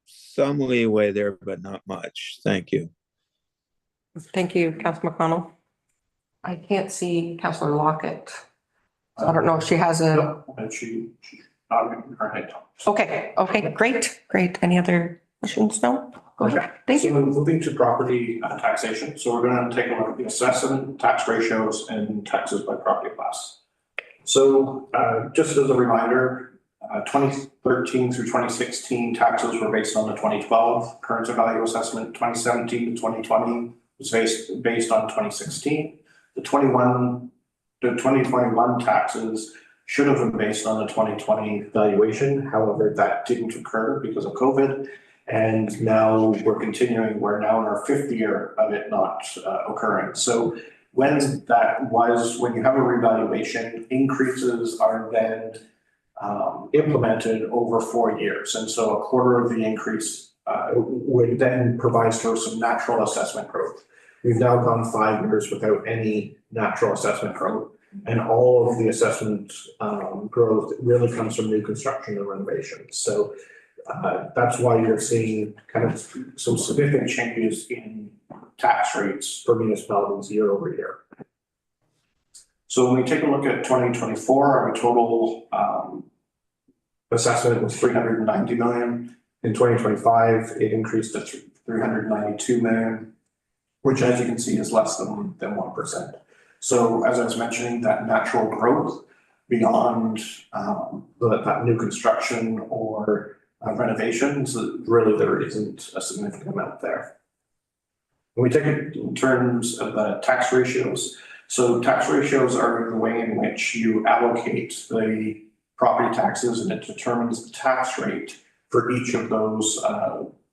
some leeway there, but not much. Thank you. Thank you, Councilor McConnell. I can't see Councilor Lockett. So I don't know if she has a. No, and she her head. Okay, great. Any other questions? No? Go ahead. Thank you. So moving to property taxation. So we're going to take a look at the assessment, tax ratios, and taxes by property class. So just as a reminder, 2013 through 2016 taxes were based on the 2012 current value assessment. 2017 to 2020 was based on 2016. The 2021 taxes should have been based on the 2020 valuation. However, that didn't occur because of COVID. And now we're continuing, we're now in our 5th year of it not occurring. So when you have a revaluation, increases are then implemented over 4 years. And so a quarter of the increase would then provide for some natural assessment growth. We've now gone 5 years without any natural assessment growth. And all of the assessment growth really comes from new construction and renovation. So that's why you're seeing kind of some significant changes in tax rates for municipalities year over year. So when we take a look at 2024, our total assessment was 390 million. In 2025, it increased to 392 million, which, as you can see, is less than 1%. So as I was mentioning, that natural growth beyond that new construction or renovations, really there isn't a significant amount there. When we take it in terms of the tax ratios, so tax ratios are the way in which you allocate the property taxes, and it determines the tax rate for each of those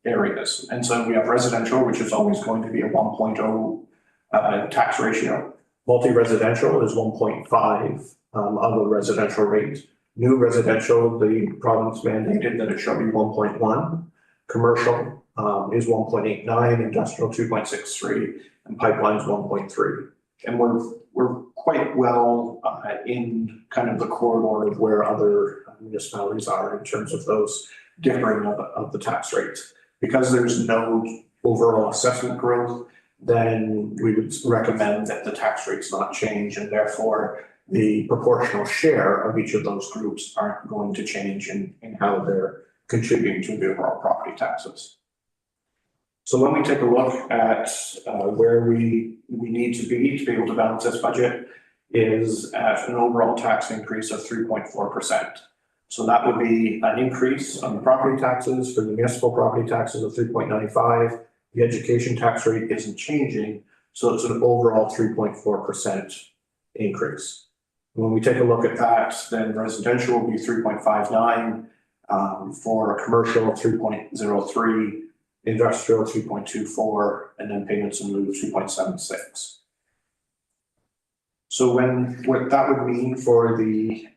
areas. And so we have residential, which is always going to be a 1.0 tax ratio. Multi-residential is 1.5 of a residential rate. New residential, the province mandated that it shall be 1.1. Commercial is 1.89, industrial 2.63, and pipelines 1.3. And we're quite well in kind of the corridor of where other municipalities are in terms of those differing of the tax rates. Because there's no overall assessment growth, then we would recommend that the tax rates not change, and therefore the proportional share of each of those groups aren't going to change in how they're contributing to the overall property taxes. So when we take a look at where we need to be able to balance this budget is at an overall tax increase of 3.4%. So that would be an increase on the property taxes for the municipal property taxes of 3.95. The education tax rate isn't changing, so it's an overall 3.4% increase. When we take a look at that, then residential will be 3.59, for commercial 3.03, industrial 3.24, and then payments in lieu 2.76. So what that would mean for the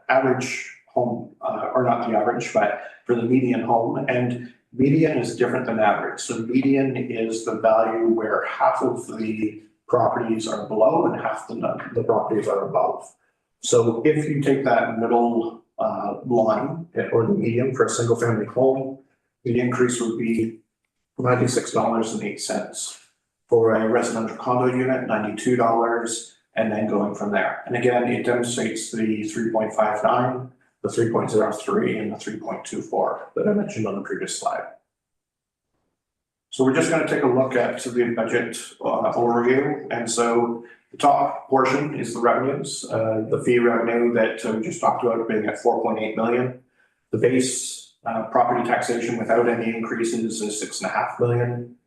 average home, or not the average, but for the median home, and median is different than average. So median is the value where half of the properties are below and half the properties are above. So if you take that middle line, or the median for a single family home, the increase would be $96.08. For a residential condo unit, $92, and then going from there. And again, it demonstrates the 3.59, the 3.03, and the 3.24 that I mentioned on the previous slide. So So we're just going to take a look at the budget overview. And so the top portion is the revenues, the fee revenue that we just talked about being at 4.8 million. The base property taxation without any increases is 6.5 million.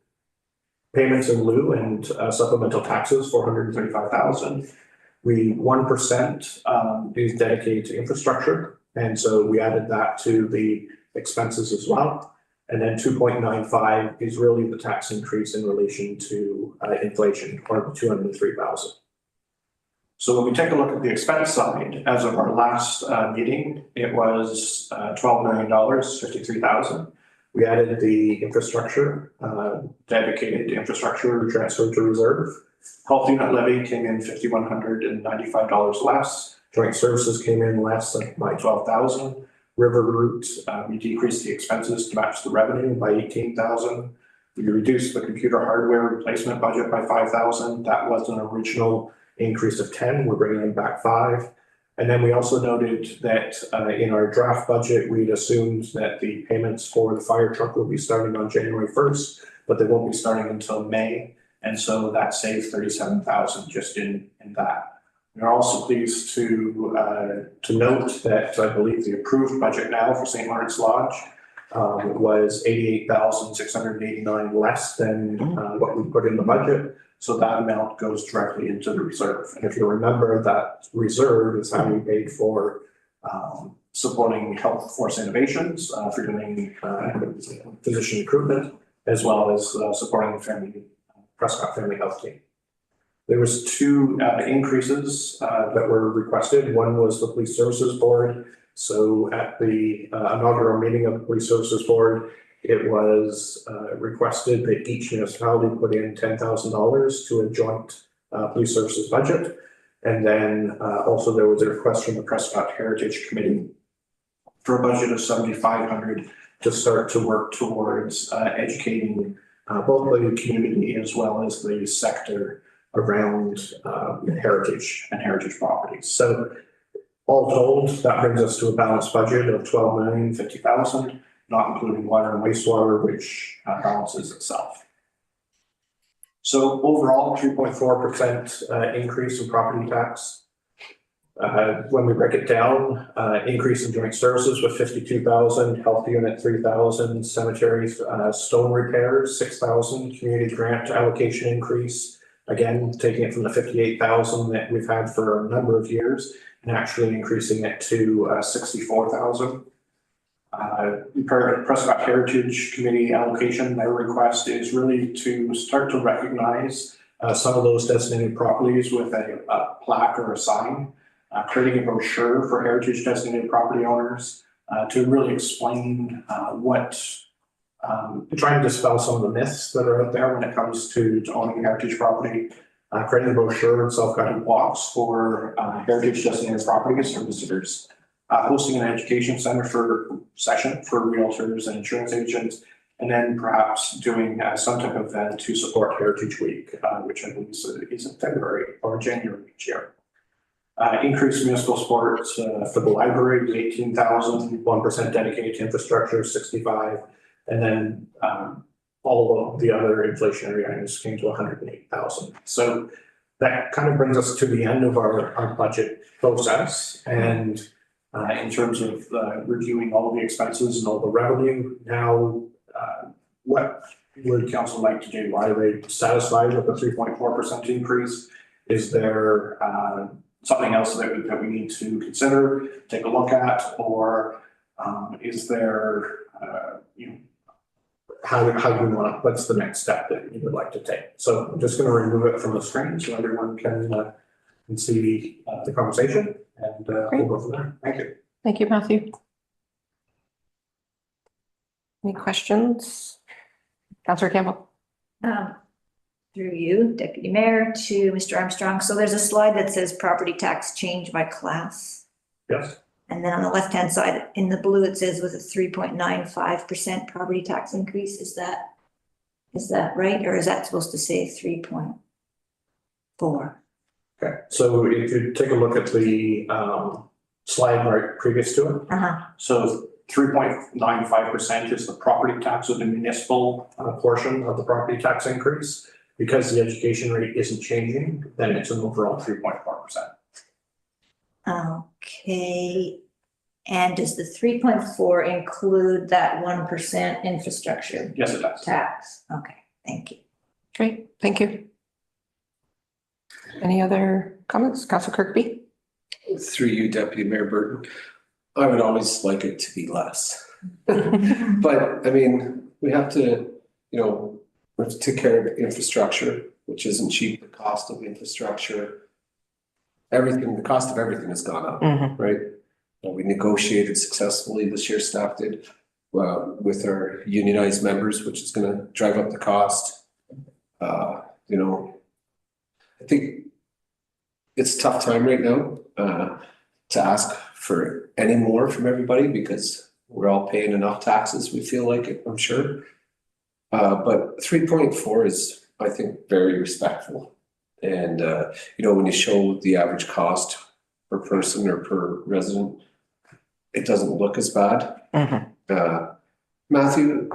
Payments in lieu and supplemental taxes, 435,000. 1% is dedicated to infrastructure. And so we added that to the expenses as well. And then 2.95 is really the tax increase in relation to inflation, or 203,000. So when we take a look at the expense side, as of our last meeting, it was $12 million, 53,000. We added the infrastructure, dedicated infrastructure transferred to reserve. Health unit levy came in $5,195 less. Joint services came in less by 12,000. River route, we decreased the expenses to match the revenue by 18,000. We reduced the computer hardware replacement budget by 5,000. That was an original increase of 10. We're bringing it back 5. And then we also noted that in our draft budget, we'd assumed that the payments for the fire truck will be starting on January 1st, but they won't be starting until May. And so that saved 37,000 just in that. We're also pleased to note that I believe the approved budget now for St. Lawrence Lodge was 88,689 less than what we put in the budget. So that amount goes directly into the reserve. And if you remember, that reserve is how we paid for supporting health force innovations, for doing physician recruitment, as well as supporting the Prescott family health team. There was 2 increases that were requested. One was the Police Services Board. So at the inaugural meeting of the Police Services Board, it was requested that each municipality put in $10,000 to a joint police services budget. And then also there was a request from the Prescott Heritage Committee for a budget of $7,500 to start to work towards educating both the community as well as the sector around heritage and heritage properties. So all told, that brings us to a balanced budget of $12,050,000, not including water and wastewater, which balances itself. So overall, 3.4% increase in property tax. When we break it down, increase in joint services with 52,000, health unit 3,000, cemeteries, stone repairs 6,000, community grant allocation increase. Again, taking it from the 58,000 that we've had for a number of years and actually increasing it to 64,000. Prescott Heritage Committee allocation, their request is really to start to recognize some of those designated properties with a plaque or a sign, creating a brochure for heritage designated property owners to really explain trying to dispel some of the myths that are out there when it comes to owning heritage property, creating a brochure and self-guided walks for heritage designated properties for visitors, hosting an education session for realtors and insurance agents, and then perhaps doing some type of event to support Heritage Week, which I believe is in February or January each year. Increased municipal sports for the library was 18,000, 1% dedicated to infrastructure, 65. And then all of the other inflationary items came to 108,000. So that kind of brings us to the end of our budget process. And in terms of reviewing all the expenses and all the revenue, now what would council like to do? Are they satisfied with the 3.4% increase? Is there something else that we need to consider, take a look at, or is there how do we want, what's the next step that you would like to take? So I'm just going to remove it from the screen so everyone can see the conversation, and we'll go from there. Thank you. Thank you, Matthew. Any questions? Councillor Campbell. Through you, Deputy Mayor, to Mr. Armstrong. So there's a slide that says property tax change by class. Yes. And then on the left-hand side, in the blue, it says with a 3.95% property tax increase. Is that right? Or is that supposed to say 3.4? Okay, so if you take a look at the slide right previous to it. So 3.95% is the property tax of the municipal portion of the property tax increase. Because the education rate isn't changing, then it's an overall 3.4%. Okay, and does the 3.4 include that 1% infrastructure Yes, it does. tax? Okay, thank you. Great, thank you. Any other comments? Councillor Kirkby? Through you, Deputy Mayor Burton, I would always like it to be less. But I mean, we have to, we have to take care of infrastructure, which isn't cheap. The cost of infrastructure, everything, the cost of everything has gone up, right? We negotiated successfully this year, staff did, with our unionized members, which is going to drive up the cost. I think it's a tough time right now to ask for any more from everybody because we're all paying enough taxes. We feel like it, I'm sure. But 3.4 is, I think, very respectful. And, when you show the average cost per person or per resident, it doesn't look as bad. Matthew,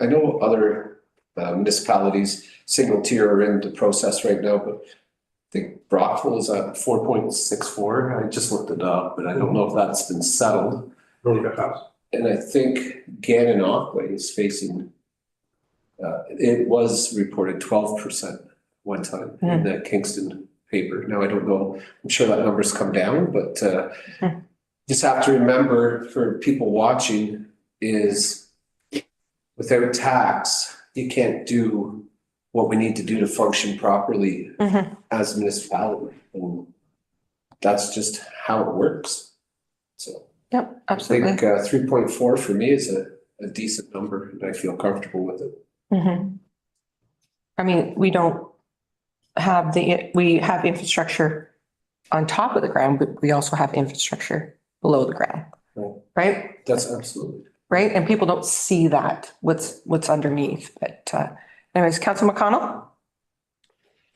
I know other municipalities, single tier are in the process right now, but I think Brockville is at 4.64. I just looked it up, but I don't know if that's been settled. Really good house. And I think Gananoque is facing, it was reported 12% one time in the Kingston paper. Now, I don't know, I'm sure that number's come down, but just have to remember for people watching is without tax, you can't do what we need to do to function properly as a municipality. And that's just how it works. So Yep, absolutely. I think 3.4 for me is a decent number and I feel comfortable with it. I mean, we have infrastructure on top of the ground, but we also have infrastructure below the ground, right? That's absolutely. Right, and people don't see that, what's underneath, but anyways, Councillor McConnell?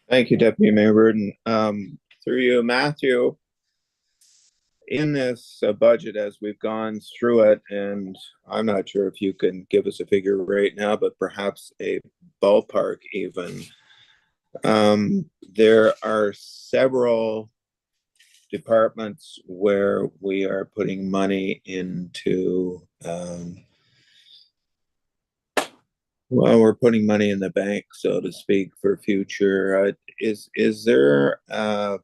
Thank you, Deputy Mayor Burton. Through you, Matthew, in this budget as we've gone through it, and I'm not sure if you can give us a figure right now, but perhaps a ballpark even. There are several departments where we are putting money into, we're putting money in the bank, so to speak, for future. Is there a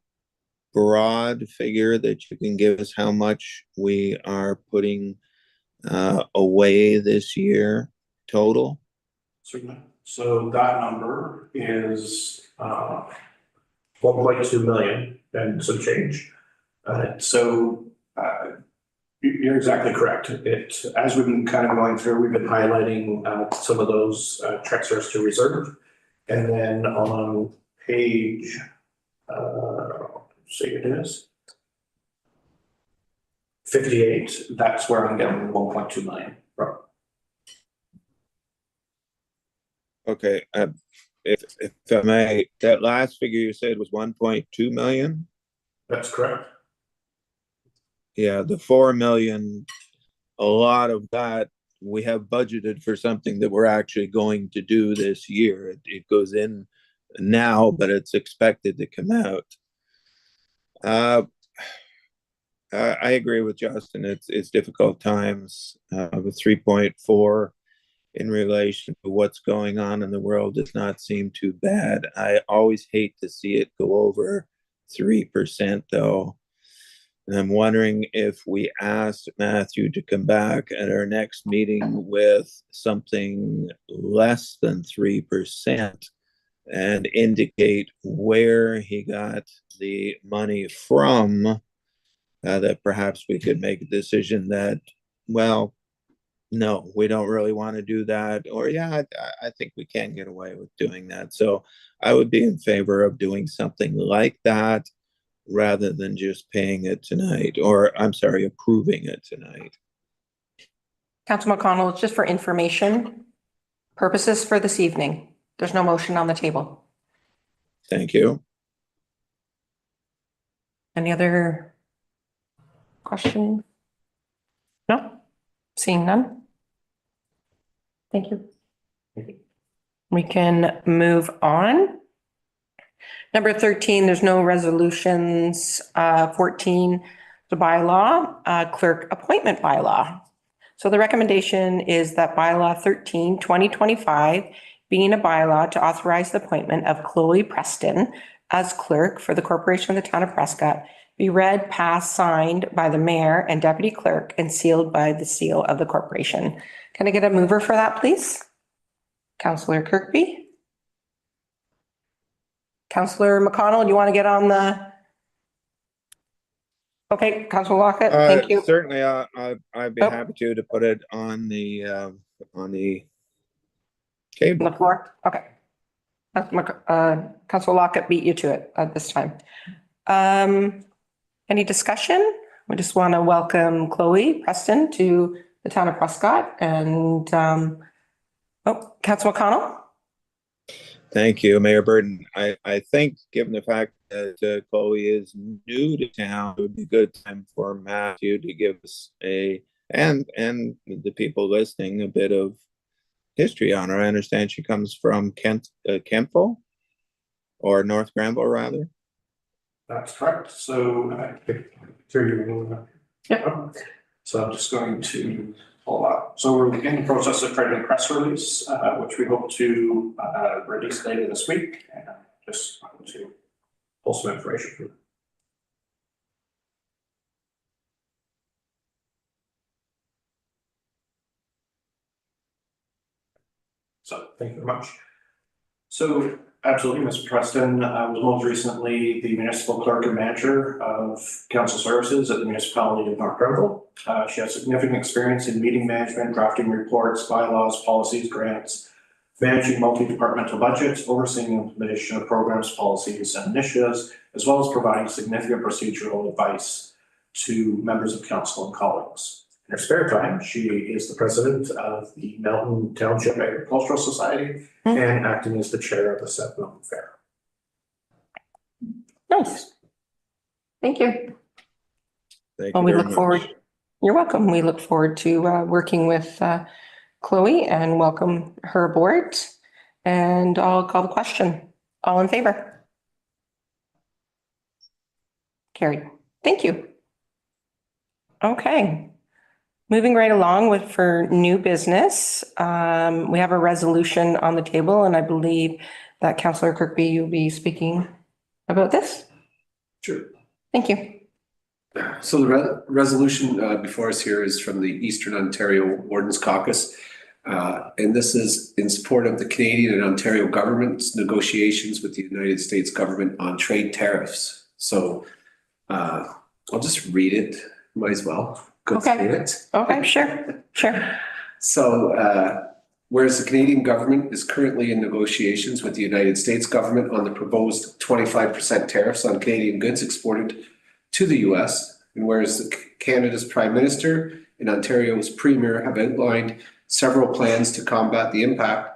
broad figure that you can give us how much we are putting away this year total? Certainly. So that number is 1.2 million and some change. You're exactly correct. As we've been kind of going through, we've been highlighting some of those transfers to reserve. And then on page, see it is 58, that's where I'm getting 1.2 million from. Okay, if I may, that last figure you said was 1.2 million? That's correct. Yeah, the 4 million, a lot of that we have budgeted for something that we're actually going to do this year. It goes in now, but it's expected to come out. I agree with Justin. It's difficult times. With 3.4 in relation to what's going on in the world does not seem too bad. I always hate to see it go over 3% though. And I'm wondering if we asked Matthew to come back at our next meeting with something less than 3% and indicate where he got the money from, that perhaps we could make a decision that, well, no, we don't really want to do that. Or, yeah, I think we can get away with doing that. So I would be in favor of doing something like that rather than just paying it tonight, or I'm sorry, approving it tonight. Councillor McConnell, it's just for information purposes for this evening. There's no motion on the table. Thank you. Any other question? No? Seeing none? Thank you. We can move on. Number 13, there's no resolutions. 14, the bylaw, clerk appointment bylaw. So the recommendation is that bylaw 13, 2025, being a bylaw to authorize the appointment of Chloe Preston as clerk for the corporation of the town of Prescott, be read, passed, signed by the mayor and deputy clerk and sealed by the seal of the corporation. Can I get a mover for that, please? Councillor Kirkby? Councillor McConnell, do you want to get on the? Okay, Councillor Lockett, thank you. Certainly, I'd be Oh. happy to put it on the On table. the floor, okay. Councillor Lockett beat you to it at this time. Any discussion? We just want to welcome Chloe Preston to the town of Prescott and, Councillor McConnell? Thank you, Mayor Burton. I think, given the fact that Chloe is new to town, it would be a good time for Matthew to give us and the people listening a bit of history on her. I understand she comes from Kentville or North Granville, rather. That's correct. So, so I'm just going to pull up. So we're in the process of creating a press release, which we hope to release later this week. And just want to pull some information from. So thank you very much. So absolutely, Mr. Preston was most recently the municipal clerk and manager of council services at the municipality of North Grenville. She has significant experience in meeting management, drafting reports, bylaws, policies, grants, managing multi-departmental budgets, overseeing the implementation of programs, policies, and initiatives, as well as providing significant procedural advice to members of council and colleagues. In her spare time, she is the president of the Mountain Township Agricultural Society and acting as the chair of the South Mountain Fair. Nice. Thank you. Thank Well, you we very look much. forward. You're welcome. We look forward to working with Chloe and welcome her aboard. And I'll call the question. All in favor? Carried. Thank you. Okay. Moving right along for new business, we have a resolution on the table, and I believe that Councillor Kirkby, you'll be speaking about this. Sure. Thank you. So the resolution before us here is from the Eastern Ontario Wardens Caucus. And this is in support of the Canadian and Ontario government's negotiations with the United States government on trade tariffs. So I'll just read it, might as well go through it. Okay, sure. So whereas the Canadian government is currently in negotiations with the United States government on the proposed 25% tariffs on Canadian goods exported to the US, and whereas Canada's Prime Minister and Ontario's Premier have outlined several plans to combat the impact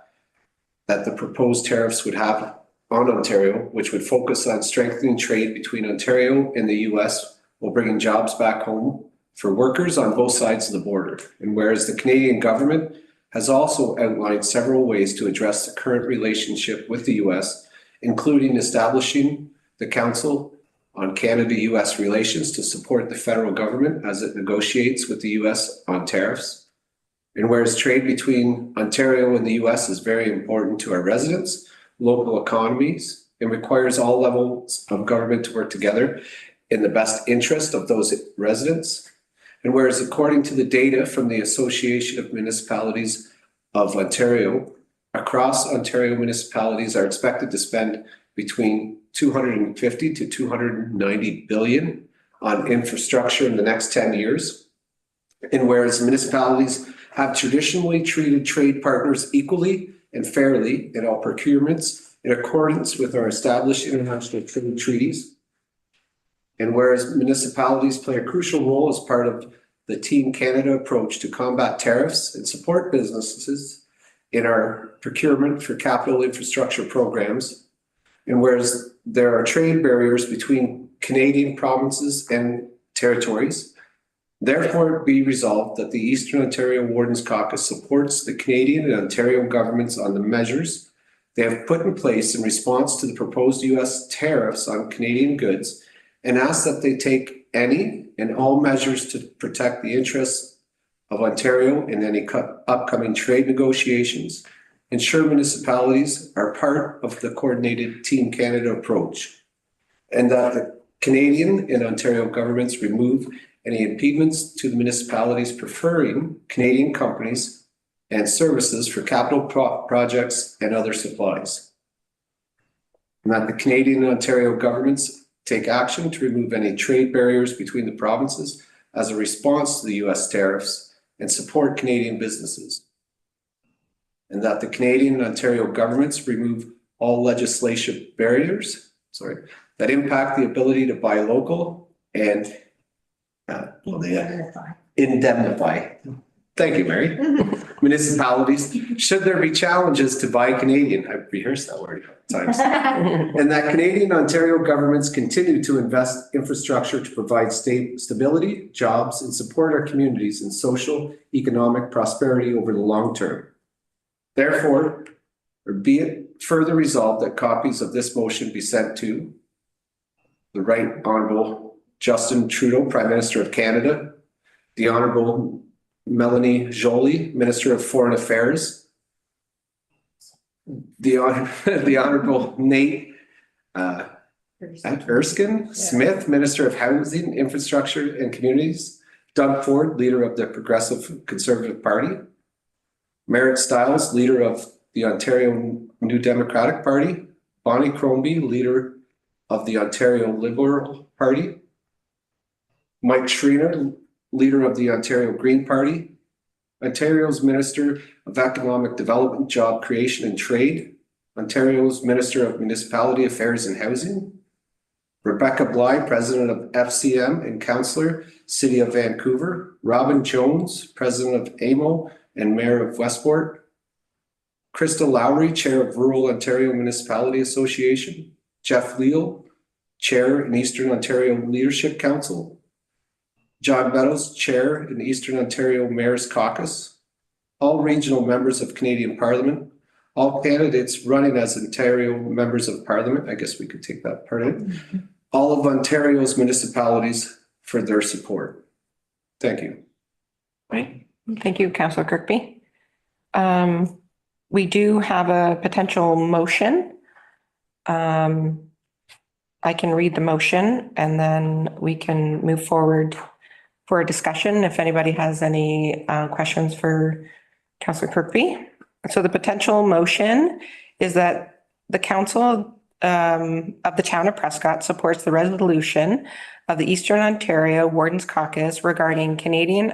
that the proposed tariffs would have on Ontario, which would focus on strengthening trade between Ontario and the US while bringing jobs back home for workers on both sides of the border. And whereas the Canadian government has also outlined several ways to address the current relationship with the US, including establishing the Council on Canada-US Relations to support the federal government as it negotiates with the US on tariffs. And whereas trade between Ontario and the US is very important to our residents, local economies, and requires all levels of government to work together in the best interest of those residents. And whereas according to the data from the Association of Municipalities of Ontario, across Ontario municipalities are expected to spend between 250 to 290 billion on infrastructure in the next 10 years. And whereas municipalities have traditionally treated trade partners equally and fairly in all procurements in accordance with our established international trade treaties. And whereas municipalities play a crucial role as part of the Team Canada approach to combat tariffs and support businesses in our procurement for capital infrastructure programs. And whereas there are trade barriers between Canadian provinces and territories, Therefore, be resolved that the Eastern Ontario Wardens Caucus supports the Canadian and Ontario governments on the measures they have put in place in response to the proposed U.S. tariffs on Canadian goods and asks that they take any and all measures to protect the interests of Ontario in any upcoming trade negotiations. Ensure municipalities are part of the coordinated Team Canada approach, and that the Canadian and Ontario governments remove any impediments to the municipalities preferring Canadian companies and services for capital projects and other supplies. And that the Canadian and Ontario governments take action to remove any trade barriers between the provinces as a response to the U.S. tariffs and support Canadian businesses. And that the Canadian and Ontario governments remove all legislation barriers, that impact the ability to buy local and indemnify. Thank you, Mary. Municipalities, should there be challenges to buy Canadian, I've rehearsed that word times. And that Canadian and Ontario governments continue to invest infrastructure to provide stability, jobs, and support our communities in social, economic prosperity over the long term. Therefore, or be it further resolved that copies of this motion be sent to the Right Honourable Justin Trudeau, Prime Minister of Canada, the Honourable Melanie Joly, Minister of Foreign Affairs, the Honourable Nate Erskine Smith, Minister of Housing, Infrastructure and Communities, Doug Ford, Leader of the Progressive Conservative Party, Merritt Stiles, Leader of the Ontario New Democratic Party, Bonnie Crombie, Leader of the Ontario Liberal Party, Mike Schreiner, Leader of the Ontario Green Party, Ontario's Minister of Economic Development, Job Creation and Trade, Ontario's Minister of Municipality Affairs and Housing, Rebecca Bly, President of FCM and Councillor, City of Vancouver, Robin Jones, President of AMO and Mayor of Westport, Krista Lowry, Chair of Rural Ontario Municipality Association, Jeff Leal, Chair in Eastern Ontario Leadership Council, John Meadows, Chair in Eastern Ontario Mayor's Caucus, all regional members of Canadian Parliament, all candidates running as Ontario members of Parliament, I guess we could take that part in, all of Ontario's municipalities for their support. Thank you. Right. Thank you, Councillor Kirkby. We do have a potential motion. I can read the motion and then we can move forward for a discussion if anybody has any questions for Councillor Kirkby. So the potential motion is that the Council of the Town of Prescott supports the resolution of the Eastern Ontario Wardens Caucus regarding Canadian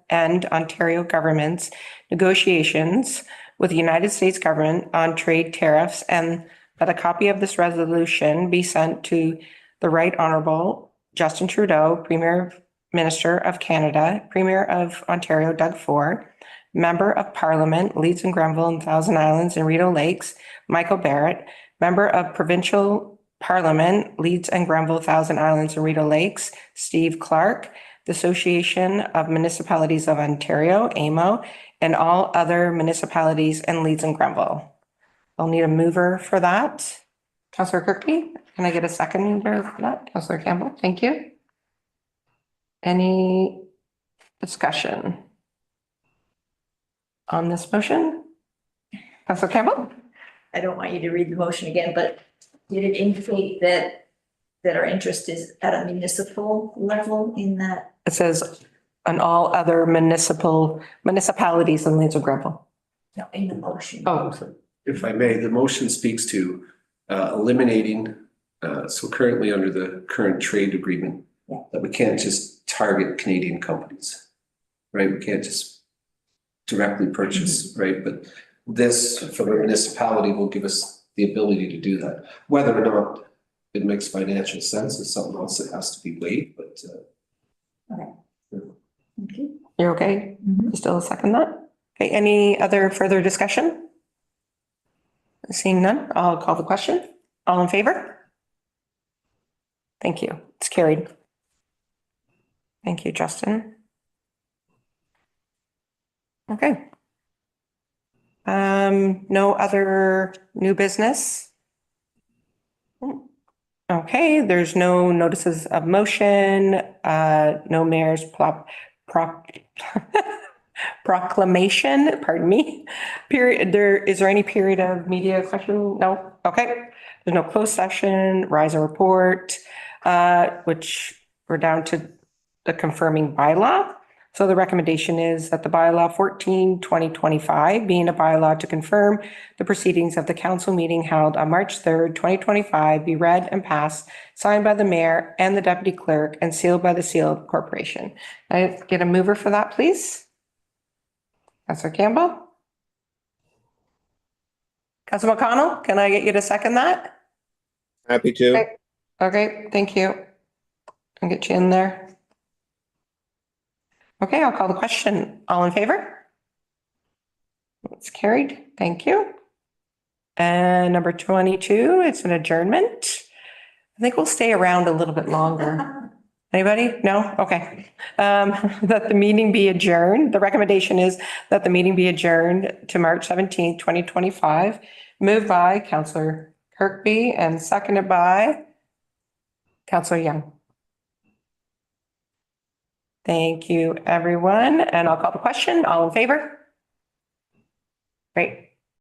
and Ontario governments negotiations with the United States government on trade tariffs, and that a copy of this resolution be sent to the Right Honourable Justin Trudeau, Premier Minister of Canada, Premier of Ontario Doug Ford, Member of Parliament Leeds and Grenville and Thousand Islands and Rideau Lakes Michael Barrett, Member of Provincial Parliament Leeds and Grenville, Thousand Islands and Rideau Lakes Steve Clark, the Association of Municipalities of Ontario, AMO, and all other municipalities in Leeds and Grenville. I'll need a mover for that. Councillor Kirkby, can I get a second mover for that? Councillor Campbell, thank you. Any discussion on this motion? Councillor Campbell? I don't want you to read the motion again, but did it indicate that our interest is at a municipal level in that? It says on all other municipalities in Leeds and Grenville. No, in the motion. Oh, If I may, the motion speaks to eliminating, so currently under the current trade agreement, that we can't just target Canadian companies, right? We can't just directly purchase, right? But this from a municipality will give us the ability to do that. Whether or not it makes financial sense is something else that has to be weighed, but. Okay. Thank you. you're okay? You still second that? Okay, any other further discussion? Seeing none, I'll call the question. All in favor? Thank you. It's carried. Thank you, Justin. Okay. No other new business? Okay, there's no notices of motion, no mayor's proclamation, pardon me. Is there any period of media question? No? Okay. There's no closed session, rise and report, which we're down to the confirming bylaw. So the recommendation is that the bylaw 14/2025, being a bylaw to confirm the proceedings of the council meeting held on March 3rd, 2025, be read and passed, signed by the mayor and the deputy clerk, and sealed by the seal of the corporation. I get a mover for that, please? Councillor Campbell? Councillor McConnell, can I get you to second that? Happy to. Okay. Okay, thank you. I'll get you in there. Okay, I'll call the question. All in favor? It's carried. Thank you. And number 22, it's an adjournment. I think we'll stay around a little bit longer. Anybody? No? Okay. That the meeting be adjourned. The recommendation is that the meeting be adjourned to March 17th, 2025. Moved by Councillor Kirkby and seconded by Councillor Young. Thank you, everyone. And I'll call the question. All in favor? Great.